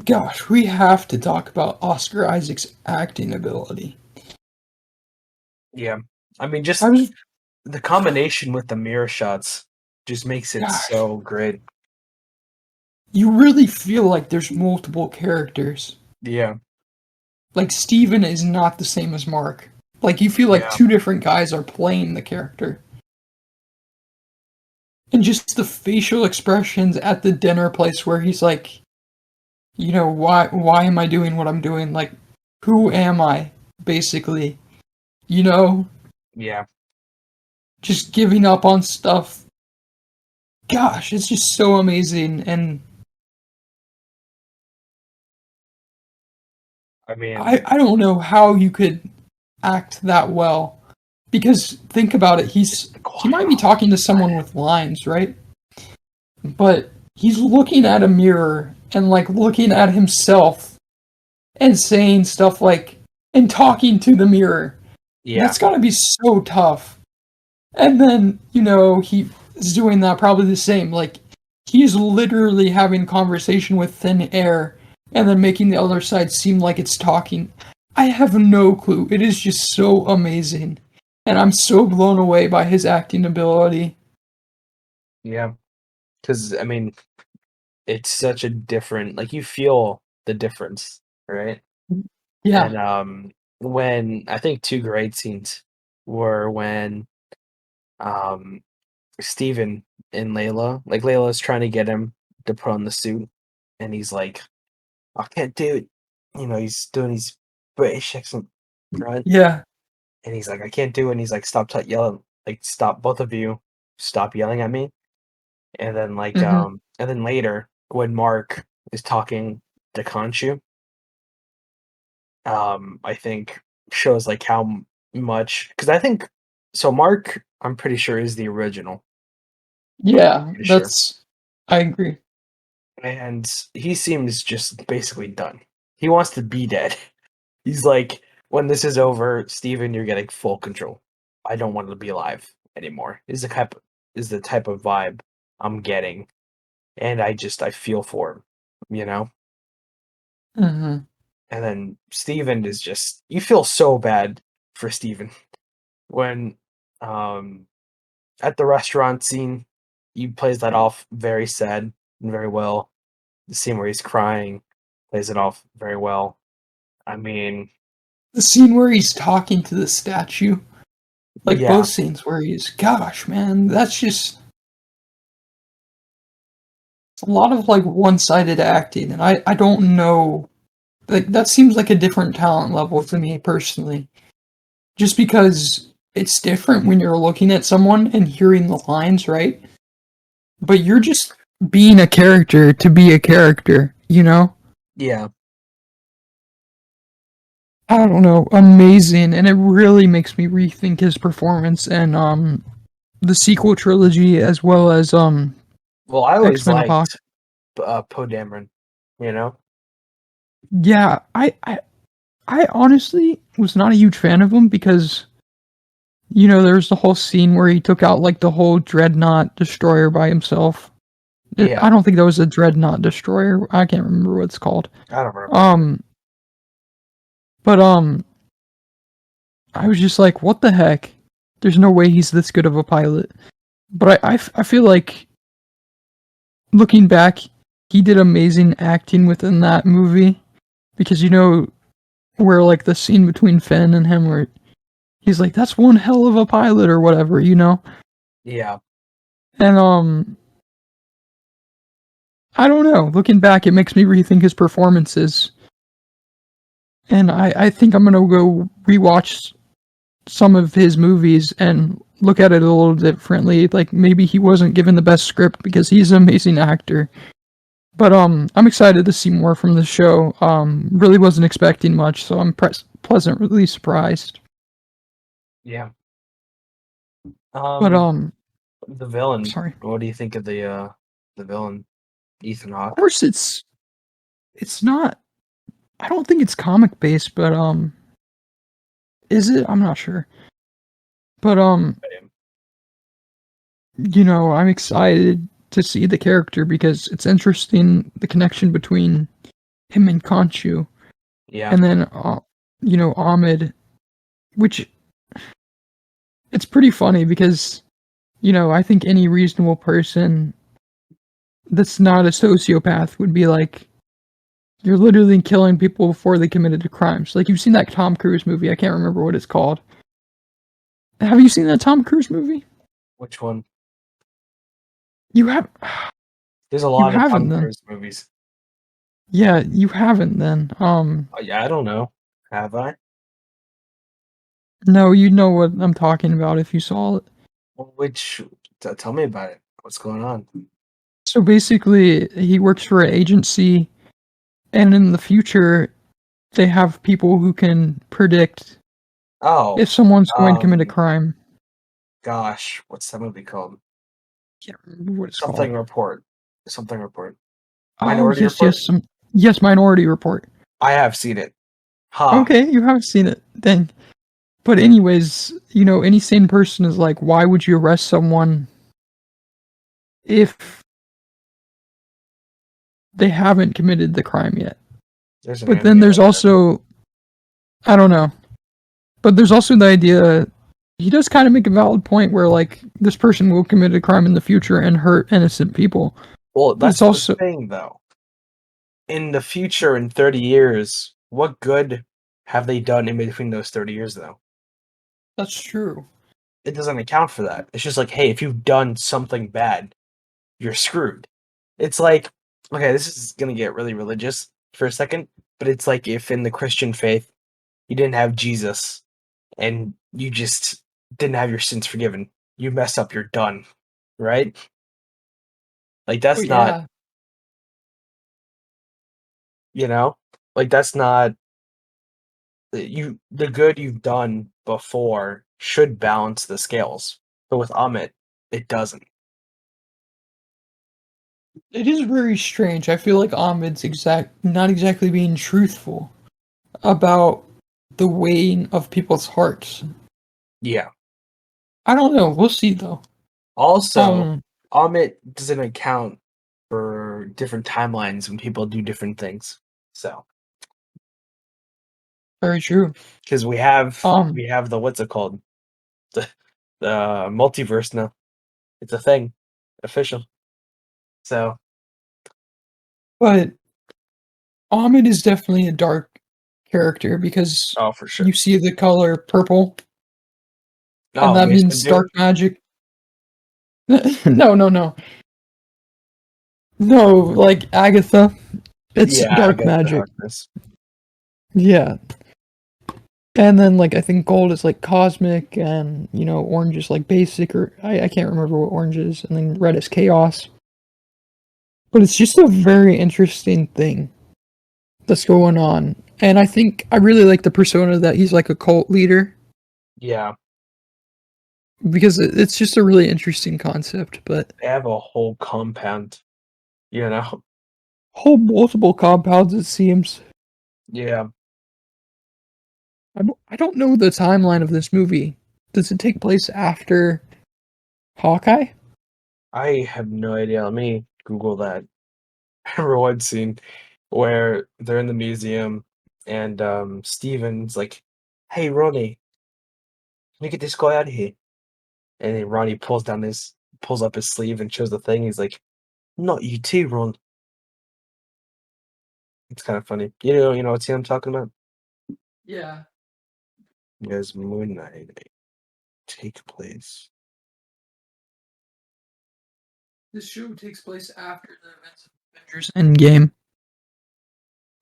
gosh, we have to talk about Oscar Isaac's acting ability. Yeah, I mean, I just was, the combination with the mirror shots just makes it gosh, so great. you really feel like there's multiple characters. Yeah, Like Steven is not the same as Mark. Like you feel like yeah, two different guys are playing the character. And just the facial expressions at the dinner place where he's like, why am I doing what I'm doing? Like, who am I? Basically. You know? yeah. Just giving up on stuff. Gosh, it's just so amazing and I mean, I don't know how you could act that well. Because think about it, it's the he might be quiet. talking to someone with lines, right? But he's looking at a mirror and like looking at himself and saying stuff like and talking to the mirror. Yeah, That's gotta be so tough. And then, he is doing that probably the same. Like he's literally having conversation with thin air and then making the other side seem like it's talking. I have no clue. It is just so amazing. And I'm so blown away by his acting ability. yeah. Because I mean, it's such a different. Like you feel the difference, right? Yeah. And when I think two great scenes were when um Steven and Layla, like Layla's trying to get him to put on the suit, and he's like, I can't do it. He's doing his British accent, right? Yeah. And he's like, I can't do it. And he's like, yelling, like, stop, both of you, stop yelling at me. And then, Hmm. and then later, when Mark is talking to Khonshu, I think shows like how much, because I think, so Mark, I'm pretty sure is the original, Yeah. pretty sure. I agree. And he seems just basically done. He wants to be dead. He's like, when this is over, Steven, you're getting full control. I don't want to be alive anymore. Is the type of vibe I'm getting, and I feel for him, you know. Mm-hmm. And then Steven is just, you feel so bad for Steven when um at the restaurant scene, he plays that off very sad and very well. The scene where he's crying plays it off very well. I mean, The scene where he's talking to the statue, like yeah, both scenes where he's, gosh, man, that's just a lot of like one-sided acting, and I don't know, like that seems like a different talent level to me personally, just because it's different when you're looking at someone and hearing the lines, right? But you're just being a character to be a character, you know? yeah, I don't know, amazing, and it really makes me rethink his performance and the sequel trilogy as well as well, I always X-Men Apocalypse. liked Poe Dameron, you know. Yeah, I honestly was not a huge fan of him because there's the whole scene where he took out like the whole Dreadnought destroyer by himself. Yeah, I don't think that was a Dreadnought destroyer. I can't remember what it's called. I don't remember. But I was just like, what the heck? There's no way he's this good of a pilot. But I feel like looking back, he did amazing acting within that movie because where like the scene between Finn and him where he's like, that's one hell of a pilot or whatever, Yeah, And I don't know. Looking back, it makes me rethink his performances. And I think I'm gonna go rewatch some of his movies and look at it a little differently. Like maybe he wasn't given the best script because he's an amazing actor. But I'm excited to see more from the show. Really wasn't expecting much, so I'm pleasantly surprised. yeah. But The villain. sorry. What do you think of the villain, Ethan Of Hawke? course, it's not. I don't think it's comic based, but is it? I'm not sure. But I'm excited to see the character because it's interesting the connection between him and Khonshu, Yeah, and then Ahmed, which it's pretty funny because I think any reasonable person that's not a sociopath would be like, you're literally killing people before they committed crimes. Like you've seen that Tom Cruise movie. I can't remember what it's called. Have you seen that Tom Cruise movie? which one? You have. There's a You lot of haven't Tom then. Cruise movies. Yeah, you haven't then. Yeah, I don't know. Have I? No, you know what I'm talking about if you saw it. Well, tell me about it. What's going on? So basically, he works for an agency, and in the future, they have people who can predict Oh, if someone's going to commit a crime. gosh, what's that movie called? Can't remember what it's Something called. Report. Something Report. Oh, Minority yes, Report. yes, Minority Report. I have seen it. Huh. Okay, you haven't seen it. Dang. But anyways, any sane person is like, why would you arrest someone if they haven't committed the crime yet? But then there's also, I don't know. But there's also the idea, he does kind of make a valid point where, like, this person will commit a crime in the future and hurt innocent people. Well, that's also the thing, though. In the future, in 30 years, what good have they done in between those 30 years, though? That's true. It doesn't account for that. It's just like, hey, if you've done something bad, you're screwed. It's like, okay, this is going to get really religious for a second, but it's like if in the Christian faith, you didn't have Jesus and you just didn't have your sins forgiven. You mess up, you're done. Right? Like, that's not, like, that's not, the good you've done before should balance the scales. But with Amit, it doesn't. It is very strange. I feel like Ahmed's not exactly being truthful about the weighing of people's hearts. Yeah. I don't know. We'll see though. Also, Amit doesn't account for different timelines when people do different things. So very true. because we have the what's it called, the multiverse now. It's a thing, official. So, but Ahmed is definitely a dark character because for sure, you see the color purple, and that Mace means Windu? dark magic. No, no, no. No, like Agatha. It's Yeah, I dark got the magic. darkness. Yeah. And then, like, I think gold is like cosmic, and orange is like basic, or I can't remember what orange is, and then red is chaos. But it's just a very interesting thing that's going on. And I think I really like the persona that he's like a cult leader. Yeah. Because it's just a really interesting concept, but they have a whole compound, whole multiple compounds it seems. Yeah. I don't know the timeline of this movie. Does it take place after Hawkeye? I have no idea. Let me Google that. I remember one scene where they're in the museum and Steven's like, "Hey Ronnie, let me get this guy out of here." And then Ronnie pulls up his sleeve and shows the thing. He's like, "Not you too, Ron." It's kind of funny. You know what scene I'm talking about? Yeah. Does Moon Knight take place? This show takes place after the events of Avengers Endgame.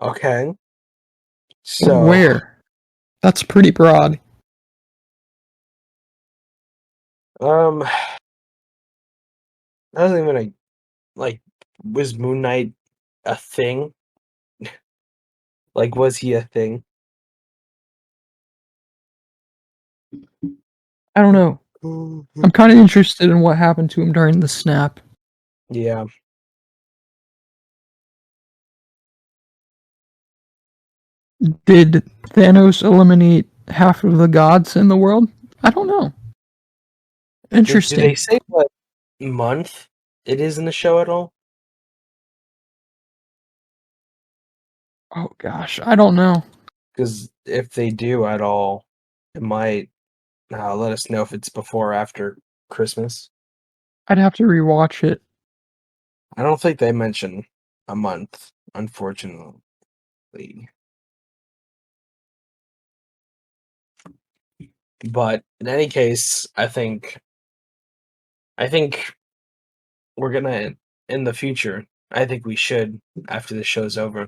Okay. But So where? That's pretty broad. that doesn't even like was Moon Knight a thing? Like, was he a thing? I don't know. I'm kind of interested in what happened to him during the snap. Yeah. Did Thanos eliminate half of the gods in the world? I don't know. Interesting. Do they say what month it is in the show at all? Oh gosh, I don't know. Because if they do at all, it might let us know if it's before or after Christmas. I'd have to rewatch it. I don't think they mention a month, unfortunately. But in any case, I think we're gonna in the future. I think we should, after the show's over,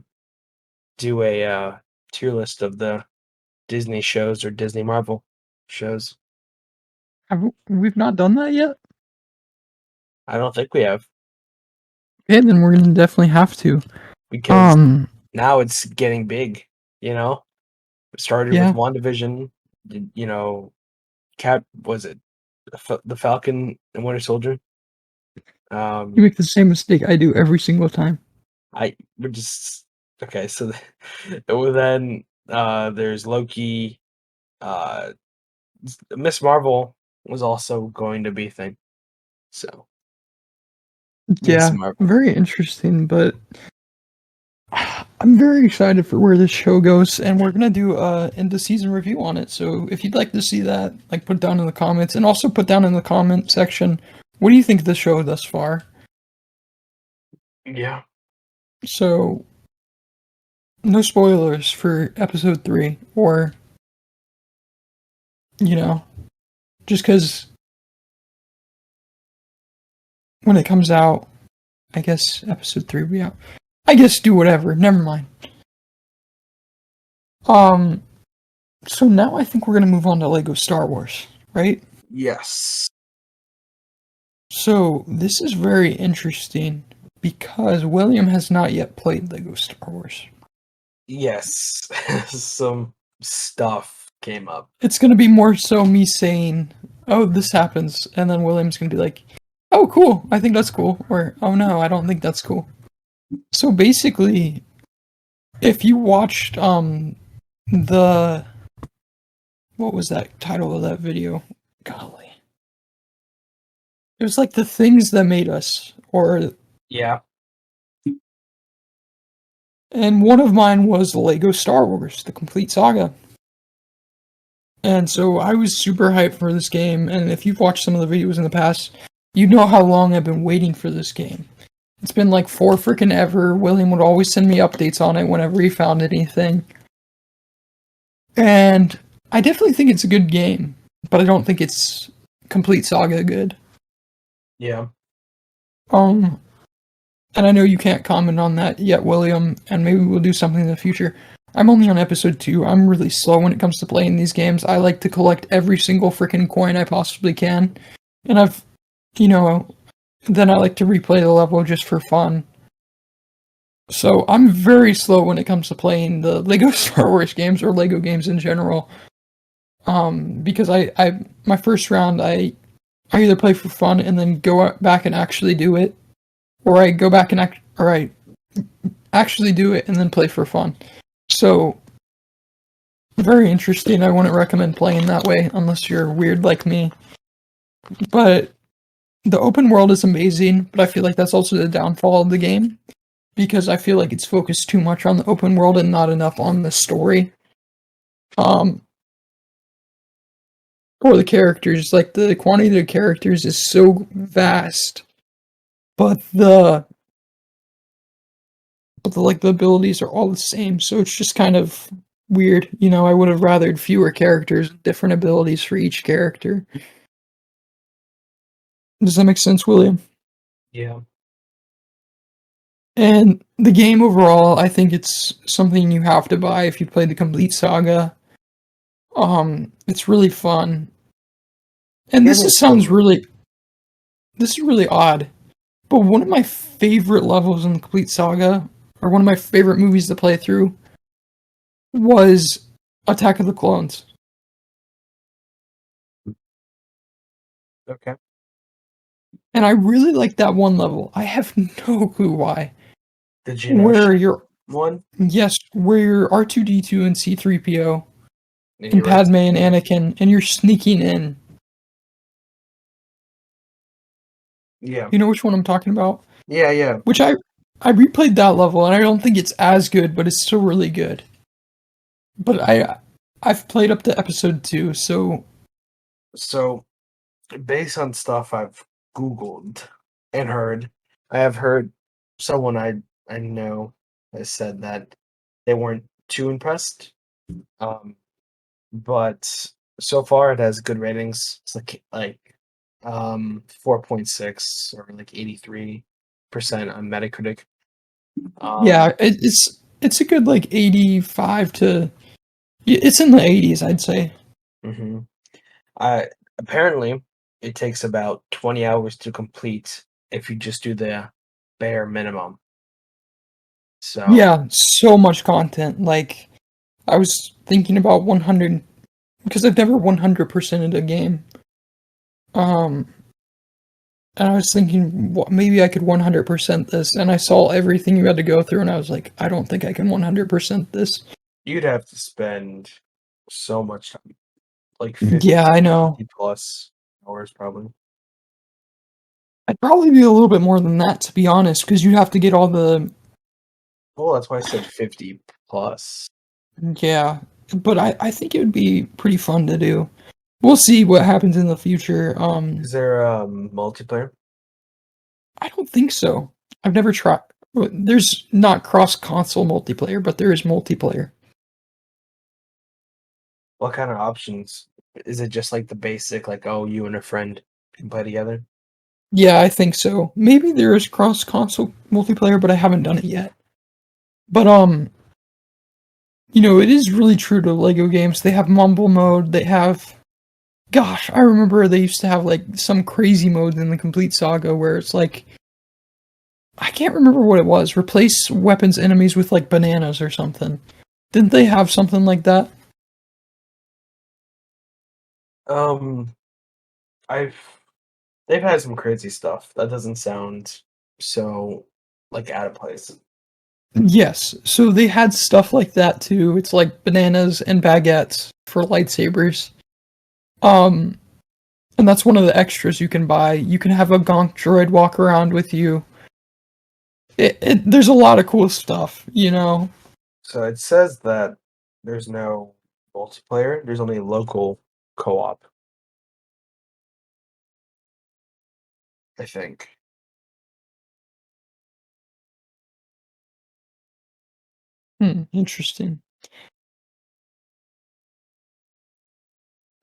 do a tier list of the Disney shows or Disney Marvel shows. We've not done that yet? I don't think we have. Okay, then we're gonna definitely have to. Because now it's getting big, It started with WandaVision, was it the Falcon and Winter Soldier? You make the same mistake I do every single time. We're just okay. So then there's Loki. Miss Marvel was also going to be a thing. So yeah, very interesting. But I'm very excited for where this show goes, and we're gonna do a end of season review on it. So if you'd like to see that, like, put down in the comments, and also put down in the comment section, what do you think of the show thus far? Yeah. So, no spoilers for episode 3, or just because when it comes out, I guess episode 3 will be out. I guess do whatever. Never mind. So now I think we're gonna move on to Lego Star Wars, right? Yes. So this is very interesting because William has not yet played Lego Star Wars. Yes. Some stuff came up. It's gonna be more so me saying, "Oh, this happens," and then William's gonna be like, "Oh, cool. I think that's cool," or "Oh no, I don't think that's cool." So basically, if you watched what was that title of that video? Golly. It was like the things that made us, or Yeah. and one of mine was Lego Star Wars, the complete saga. And so I was super hyped for this game, and if you've watched some of the videos in the past, you know how long I've been waiting for this game. It's been like for freaking ever. William would always send me updates on it whenever he found anything. And I definitely think it's a good game, but I don't think it's complete saga good. Yeah. And I know you can't comment on that yet, William, and maybe we'll do something in the future. I'm only on episode 2. I'm really slow when it comes to playing these games. I like to collect every single freaking coin I possibly can. And then I like to replay the level just for fun. So I'm very slow when it comes to playing the Lego Star Wars games or Lego games in general. Because my first round I either play for fun and then go back and actually do it, or I go back and I actually do it and then play for fun. So very interesting. I wouldn't recommend playing that way unless you're weird like me. But the open world is amazing, but I feel like that's also the downfall of the game, because I feel like it's focused too much on the open world and not enough on the story. Or the characters. Like, the quantity of characters is so vast, but the abilities are all the same, so it's just kind of weird. I would have rathered fewer characters, different abilities for each character. Does that make sense, William? Yeah. And the game overall, I think it's something you have to buy if you play the complete saga. It's really fun. And this is really odd, but one of my favorite levels in the complete saga, or one of my favorite movies to play through, was Attack of the Clones. Okay. And I really like that one level. I have no clue why. The Geonosis one? Yes, where you're R2-D2 and C-3PO and right. Padme and Anakin, and you're sneaking in. Yeah. You know which one I'm talking about? Yeah. Which I replayed that level, and I don't think it's as good, but it's still really good. But I've played up to episode 2, so... So, based on stuff I've Googled and heard, I have heard someone I know has said that they weren't too impressed. But so far it has good ratings. It's like 4.6 or like 83% on Metacritic. Yeah, it's a good like 85 to... It's in the 80s, I'd say. Mm-hmm. Apparently, it takes about 20 hours to complete if you just do the bare minimum. So yeah, so much content. Like, I was thinking about 100, because I've never 100%ed a game. And I was thinking, maybe I could 100% this, and I saw everything you had to go through, and I was like, I don't think I can 100% this. you'd have to spend so much time, like 50, yeah, I know, 50 plus hours probably. I'd probably be a little bit more than that, to be honest, because you'd have to get all the... Well, that's why I said 50 plus. Yeah, but I think it would be pretty fun to do. We'll see what happens in the future. Is there multiplayer? I don't think so. I've never tried. There's not cross-console multiplayer, but there is multiplayer. What kind of options? Is it just like the basic, like, oh, you and a friend can play together? Yeah, I think so. Maybe there is cross-console multiplayer, but I haven't done it yet. But it is really true to Lego games. They have mumble mode. They have... Gosh, I remember they used to have like some crazy mode in the complete saga where it's like... I can't remember what it was. Replace weapons enemies with like bananas or something. Didn't they have something like that? They've had some crazy stuff. That doesn't sound so like out of place. Yes, so they had stuff like that too. It's like bananas and baguettes for lightsabers. And that's one of the extras you can buy. You can have a Gonk droid walk around with you. There's a lot of cool stuff, you know? So it says that there's no multiplayer, there's only local co-op. I think. Interesting.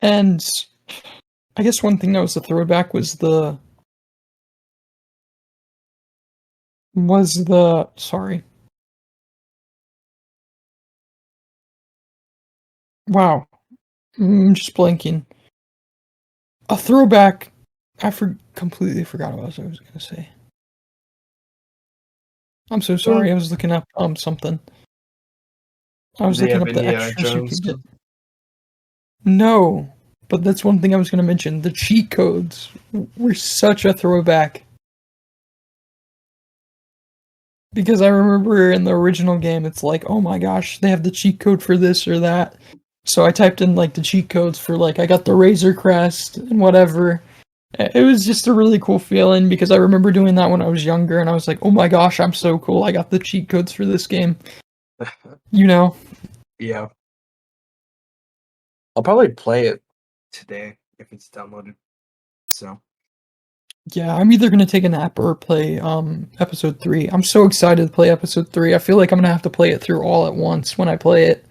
And I guess one thing that was a throwback was sorry. Wow. I'm just blanking. A throwback. Completely forgot what I was gonna say. I'm so sorry. I was looking up something. I was looking up the extras you could get. No, but that's one thing I was gonna mention. The cheat codes were such a throwback. Because I remember in the original game, it's like, oh my gosh, they have the cheat code for this or that. So I typed in like the cheat codes for like I got the Razor Crest and whatever. It was just a really cool feeling because I remember doing that when I was younger and I was like, oh my gosh, I'm so cool. I got the cheat codes for this game. You know? Yeah. I'll probably play it today if it's downloaded. So. Yeah, I'm either gonna take a nap or play episode 3. I'm so excited to play episode 3. I feel like I'm gonna have to play it through all at once when I play it.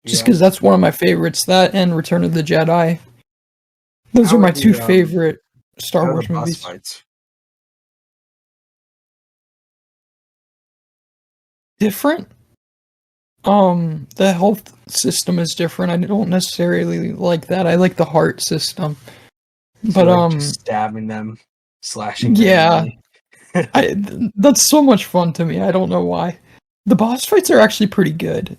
Just because that's one of my favorites. That and Return of the Jedi. Those are my two favorite Star Wars movies. Fights? Different? The health system is different. I don't necessarily like that. I like the heart system. So but just stabbing them, slashing them. Yeah. That's so much fun to me. I don't know why. The boss fights are actually pretty good.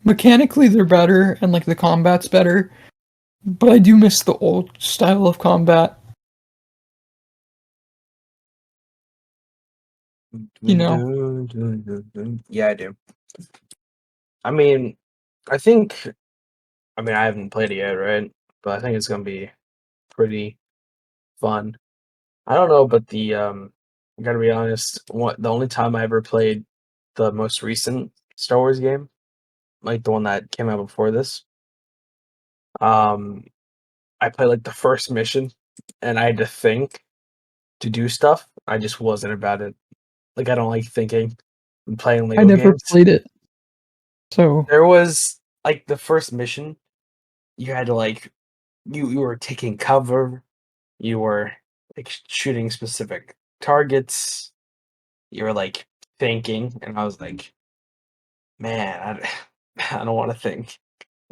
Mechanically they're better and like the combat's better. But I do miss the old style of combat. You know? Yeah, I do. I mean, I haven't played it yet, right? But I think it's gonna be pretty fun. I don't know, but I gotta be honest, the only time I ever played the most recent Star Wars game, like the one that came out before this, I played like the first mission and I had to think to do stuff. I just wasn't about it. Like I don't like thinking and playing Lego games. I never played it. So there was like the first mission, you had to like you were taking cover, you were like shooting specific targets, you were like thinking, and I was like, man, I don't want to think.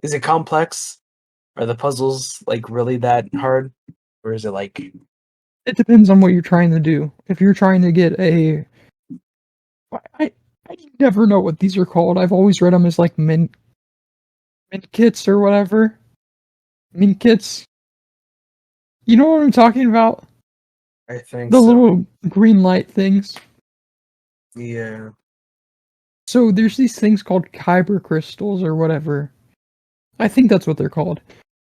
Is it complex? Are the puzzles like really that hard, or is it like? It depends on what you're trying to do. If you're trying to get I never know what these are called. I've always read them as like mint kits or whatever. Mint kits. You know what I'm talking about? I think the little green light things. Yeah. So there's these things called kyber crystals or whatever. I think that's what they're called.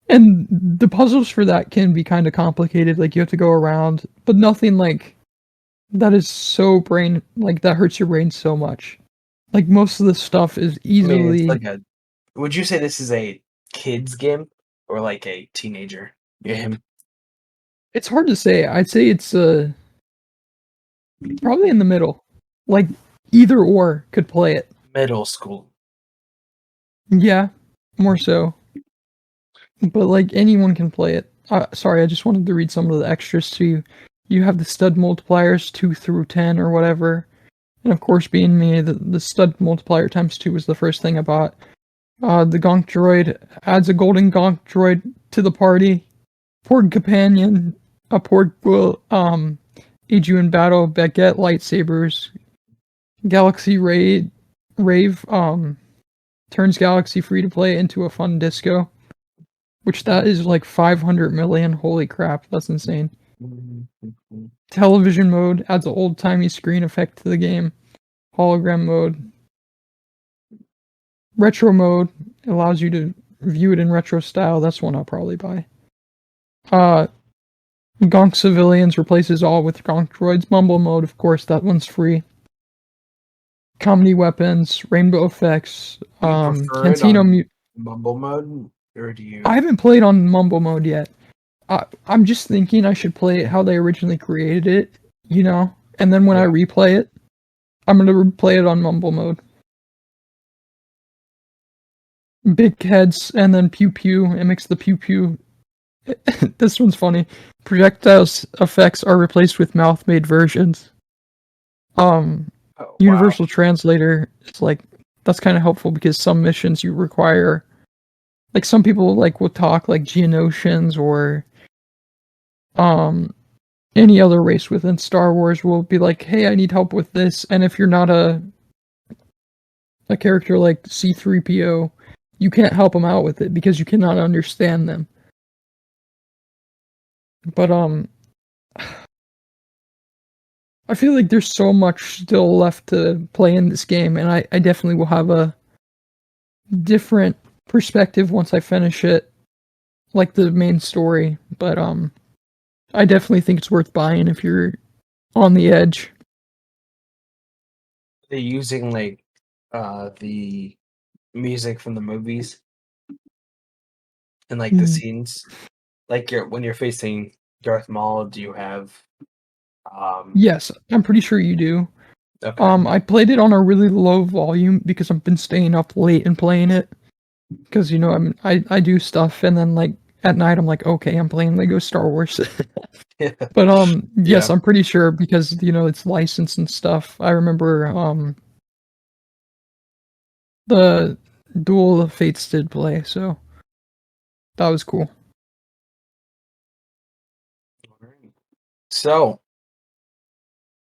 And the puzzles for that can be kind of complicated. Like you have to go around, but nothing like that is so that hurts your brain so much. Like most of the stuff is easily. Would you say this is a kid's game or like a teenager game? It's hard to say. I'd say it's probably in the middle. Like either or could play it. Middle school. Yeah, more so. But like anyone can play it. Sorry, I just wanted to read some of the extras to you. You have the stud multipliers 2 through 10 or whatever. And of course, being me, the stud multiplier times 2 was the first thing I bought. The Gonk droid adds a golden Gonk droid to the party. Porg companion, a Porg will aid you in battle. Baguette lightsabers. Galaxy Rave turns Galaxy free to play into a fun disco. Which that is like 500 million. Holy crap, that's insane. Television mode adds an old-timey screen effect to the game. Hologram mode. Retro mode allows you to view it in retro style, that's one I'll probably buy. Gonk Civilians replaces all with Gonk Droids. Mumble Mode, of course, that one's free. Comedy Weapons, Rainbow Effects, Do you prefer it Cantino on Mumble Mode, or do you? I haven't played on Mumble Mode yet. I'm just thinking I should play it how they originally created it, you know? And then when I replay it, I'm gonna replay it on Mumble Mode. Big heads and then pew pew. It makes the pew pew. This one's funny. Projectiles effects are replaced with mouth-made versions. Universal Translator is like that's kind of helpful because some missions you require, like some people like will talk like Geonosians or any other race within Star Wars will be like, hey, I need help with this, and if you're not a character like C-3PO, you can't help them out with it because you cannot understand them. But I feel like there's so much still left to play in this game, and I definitely will have a different perspective once I finish it, like the main story. But I definitely think it's worth buying if you're on the edge. They're using like the music from the movies and like the scenes. Like when you're facing Darth Maul, do you have? Yes, I'm pretty sure you do. Okay. I played it on a really low volume because I've been staying up late and playing it. Because you know I do stuff and then like at night I'm like, okay, I'm playing Lego Star Wars. But yes, I'm pretty sure because you know it's licensed and stuff. I remember the Duel of Fates did play, so that was cool. So,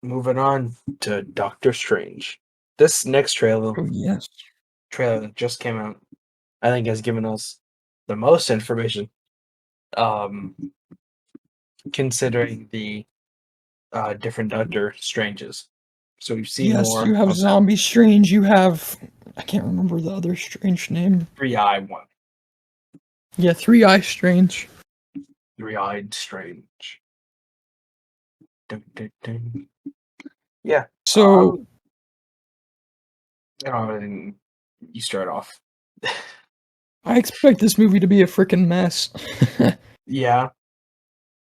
moving on to Doctor Strange. This next trailer, trailer that just came out, I think has given us the most information. Considering the different Doctor Stranges. So we've seen more. You have Zombie Strange, you have I can't remember the other Strange name. 3-Eye one. Yeah, 3-Eye Strange. 3-Eyed Strange. Dun, dun, dun. Yeah. So you start off. I expect this movie to be a freaking mess. Yeah.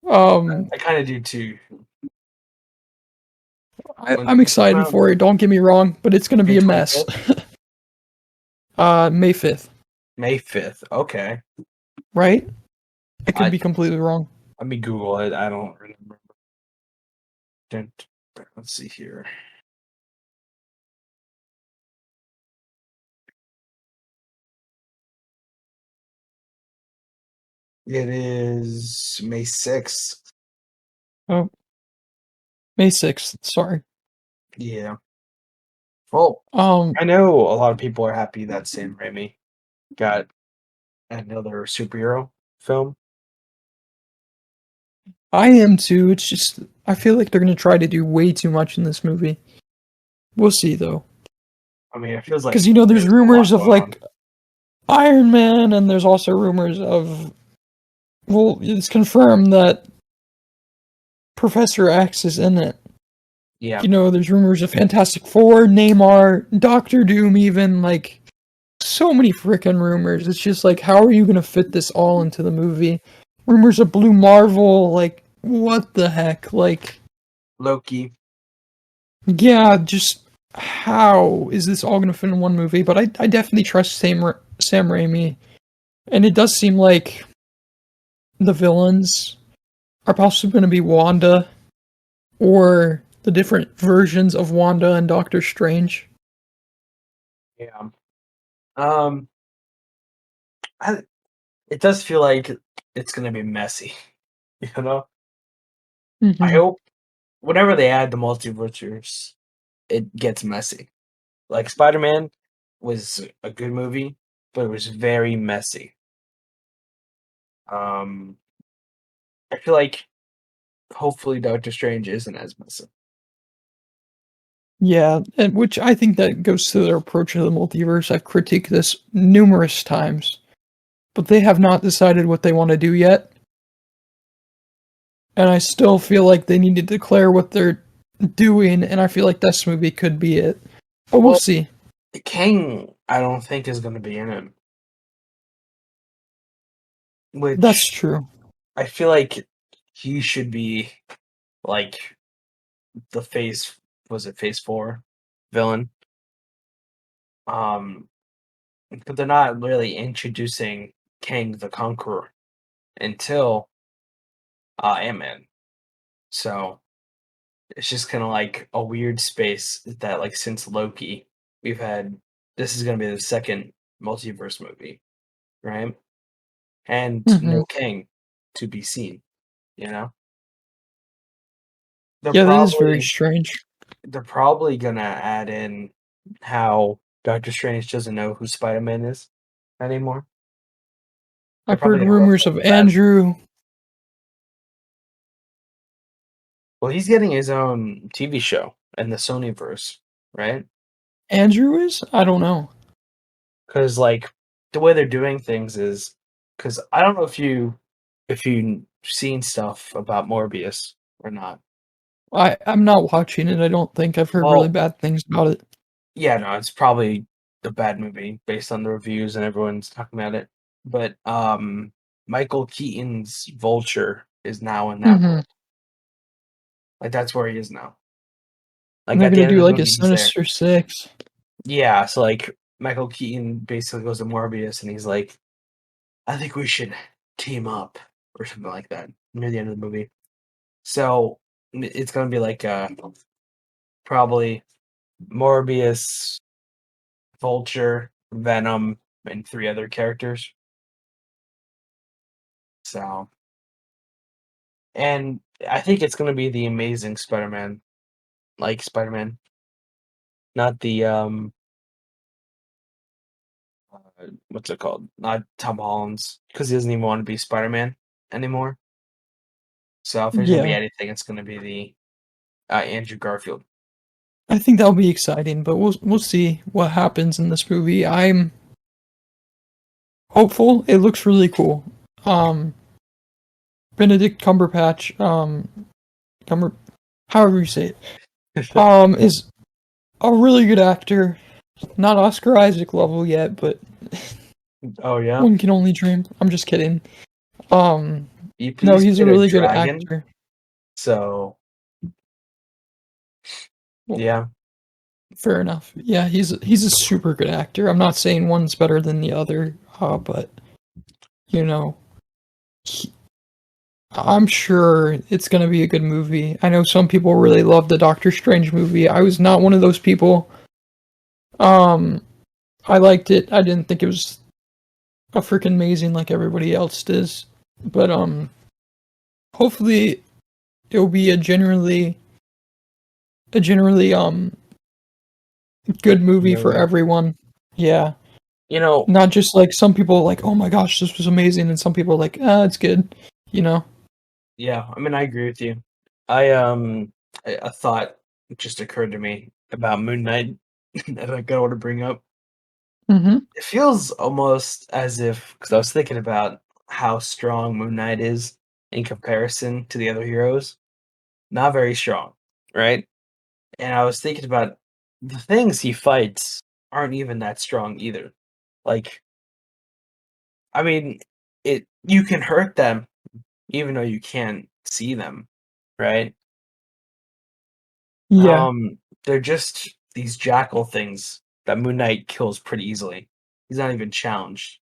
I kind of do too. I'm excited for it, don't get me wrong, but it's gonna be a mess. May 5th. May 5th, okay. Right? I could be completely wrong. Let me Google it, I don't remember. Let's see here. It is May 6th. Oh. May 6th, sorry. Yeah. Well, I know a lot of people are happy that Sam Raimi got another superhero film. I am too. It's just I feel like they're gonna try to do way too much in this movie. We'll see though. I mean, it feels like because you know there's rumors of like Iron Man, and there's also rumors of it's confirmed that Professor X is in it. Yeah. You know, there's rumors of Fantastic Four, Namor, Doctor Doom, even like so many freaking rumors. It's just like, how are you gonna fit this all into the movie? Rumors of Blue Marvel, like what the heck? Like Loki. Yeah, just how is this all gonna fit in one movie? But I definitely trust Sam Raimi, and it does seem like the villains are possibly going to be Wanda, or the different versions of Wanda and Doctor Strange. Yeah. It does feel like it's going to be messy, you know? Mm-hmm. I hope whenever they add the multiverse, it gets messy. Like Spider-Man was a good movie, but it was very messy. I feel like hopefully Doctor Strange isn't as messy. Yeah, and which I think that goes to their approach of the multiverse. I've critiqued this numerous times. but they have not decided what they want to do yet. And I still feel like they need to declare what they're doing, and I feel like this movie could be it. But we'll see. Kang, I don't think is going to be in it. Which that's true. I feel like he should be like the phase 4 villain. But they're not really introducing Kang the Conqueror until Ant-Man. So it's just kind of like a weird space that, like, since Loki, we've had. This is going to be the second multiverse movie, right? And no Kang to be seen, you know? Yeah, that is very strange. They're probably going to add in how Doctor Strange doesn't know who Spider-Man is anymore. I've heard rumors of Andrew. Well, he's getting his own TV show in the Sonyverse, right? Andrew is? I don't know. Because, like, the way they're doing things is... Because I don't know if you've seen stuff about Morbius or not. I'm not watching it, I don't think. I've heard really bad things about it. Yeah, no, it's probably a bad movie based on the reviews and everyone's talking about it. But Michael Keaton's Vulture is now in that role. Like, that's where he is now. Like, maybe to do like a Sinister Six. Yeah, so like Michael Keaton basically goes to Morbius and he's like, I think we should team up or something like that near the end of the movie. So it's gonna be like probably Morbius, Vulture, Venom, and 3 other characters. So, and I think it's gonna be the Amazing Spider-Man, like Spider-Man, not the what's it called? Not Tom Holland's, because he doesn't even want to be Spider-Man anymore. So if there's gonna be anything, it's gonna be the Andrew Garfield. I think that'll be exciting, but we'll see what happens in this movie. I'm hopeful. It looks really cool. Benedict Cumberbatch, however you say it, is a really good actor. Not Oscar Isaac level yet, but oh yeah, one can only dream. I'm just kidding. No, he's a really good actor. So yeah, fair enough. Yeah, he's a super good actor. I'm not saying one's better than the other, but you know, I'm sure it's gonna be a good movie. I know some people really love the Doctor Strange movie. I was not one of those people. I liked it. I didn't think it was a freaking amazing like everybody else does. But hopefully it'll be a generally good movie for everyone. Yeah. You know, not just like some people like, oh my gosh, this was amazing, and some people are like, it's good, you know? Yeah, I mean, I agree with you. A thought just occurred to me about Moon Knight that I want to bring up. It feels almost as if, because I was thinking about how strong Moon Knight is in comparison to the other heroes. Not very strong, right? And I was thinking about the things he fights aren't even that strong either. Like, I mean, you can hurt them even though you can't see them, right? Yeah. They're just these jackal things that Moon Knight kills pretty easily. He's not even challenged,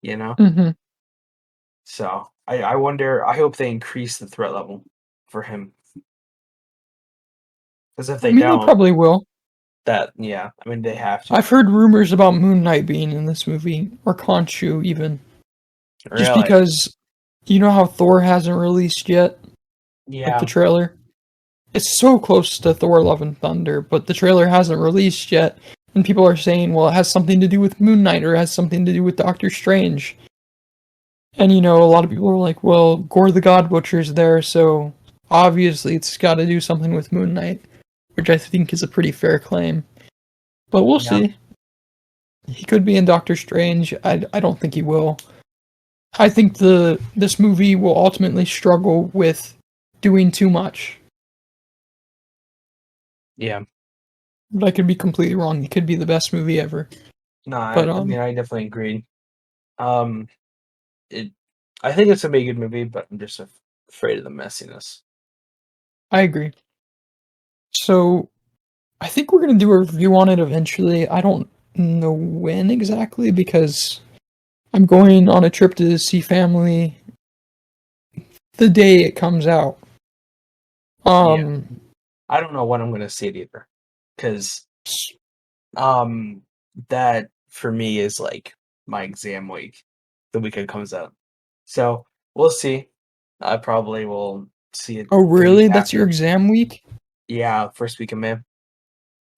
you know? So, I wonder, I hope they increase the threat level for him. Because if they don't... they probably will. I mean, they have to. I've heard rumors about Moon Knight being in this movie, or Khonshu even. Really? Just because, you know how Thor hasn't released yet? Yeah. Like the trailer? It's so close to Thor Love and Thunder, but the trailer hasn't released yet, and people are saying, well, it has something to do with Moon Knight, or it has something to do with Doctor Strange. And, you know, a lot of people are like, well, Gore the God Butcher's there, so obviously it's got to do something with Moon Knight, which I think is a pretty fair claim. But we'll see. He could be in Doctor Strange. I don't think he will. I think this movie will ultimately struggle with doing too much. Yeah. But I could be completely wrong. It could be the best movie ever. No, But I mean I definitely agree. Um, it I think it's a be a good movie, but I'm just afraid of the messiness. I agree. So I think we're gonna do a review on it eventually. I don't know when exactly because I'm going on a trip to see family the day it comes out. Yeah. I don't know when I'm gonna see it either, because um, that for me is like my exam week, the week it comes out. So we'll see. I probably will see it Oh the week really? That's your after. exam week? Yeah, first week of May.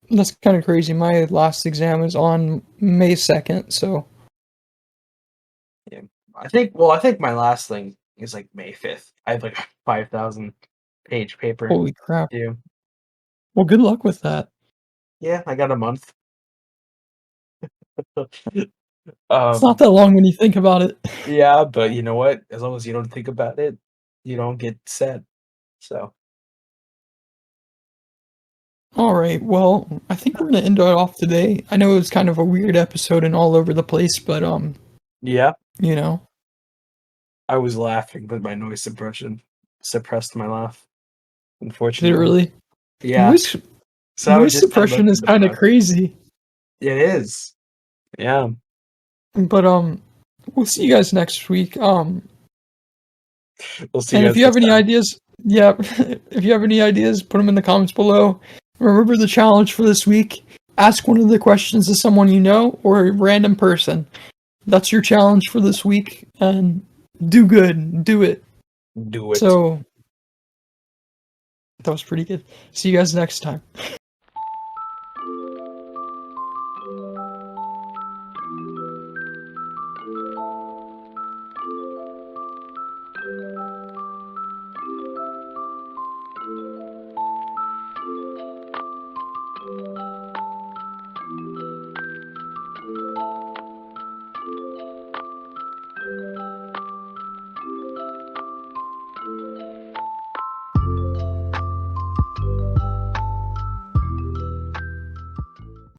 That's kind of crazy. My last exam is on May 2nd, so Yeah. I think my last thing is like May 5th. I have like 5,000 page paper holy crap. due. Well, good luck with that. Yeah, I got a month. It's not Um, that long when you think about it. yeah, but you know what? As long as you don't think about it, you don't get sad. So, All right. Well, I think we're gonna end it off today. I know it was kind of a weird episode and all over the place, but yeah, you know, I was laughing, but my noise suppression suppressed my laugh, did it unfortunately. really? Yeah, Noise so I would noise just kind of suppression listen is to the kind of podcast. crazy. It is. Yeah, But we'll see you guys next week. we'll see you And if guys you have next any time. ideas, yeah, if you have any ideas, put them in the comments below. Remember the challenge for this week. Ask one of the questions to someone you know or a random person. That's your challenge for this week, and do good. Do it. Do it. So that was pretty good. See you guys next time.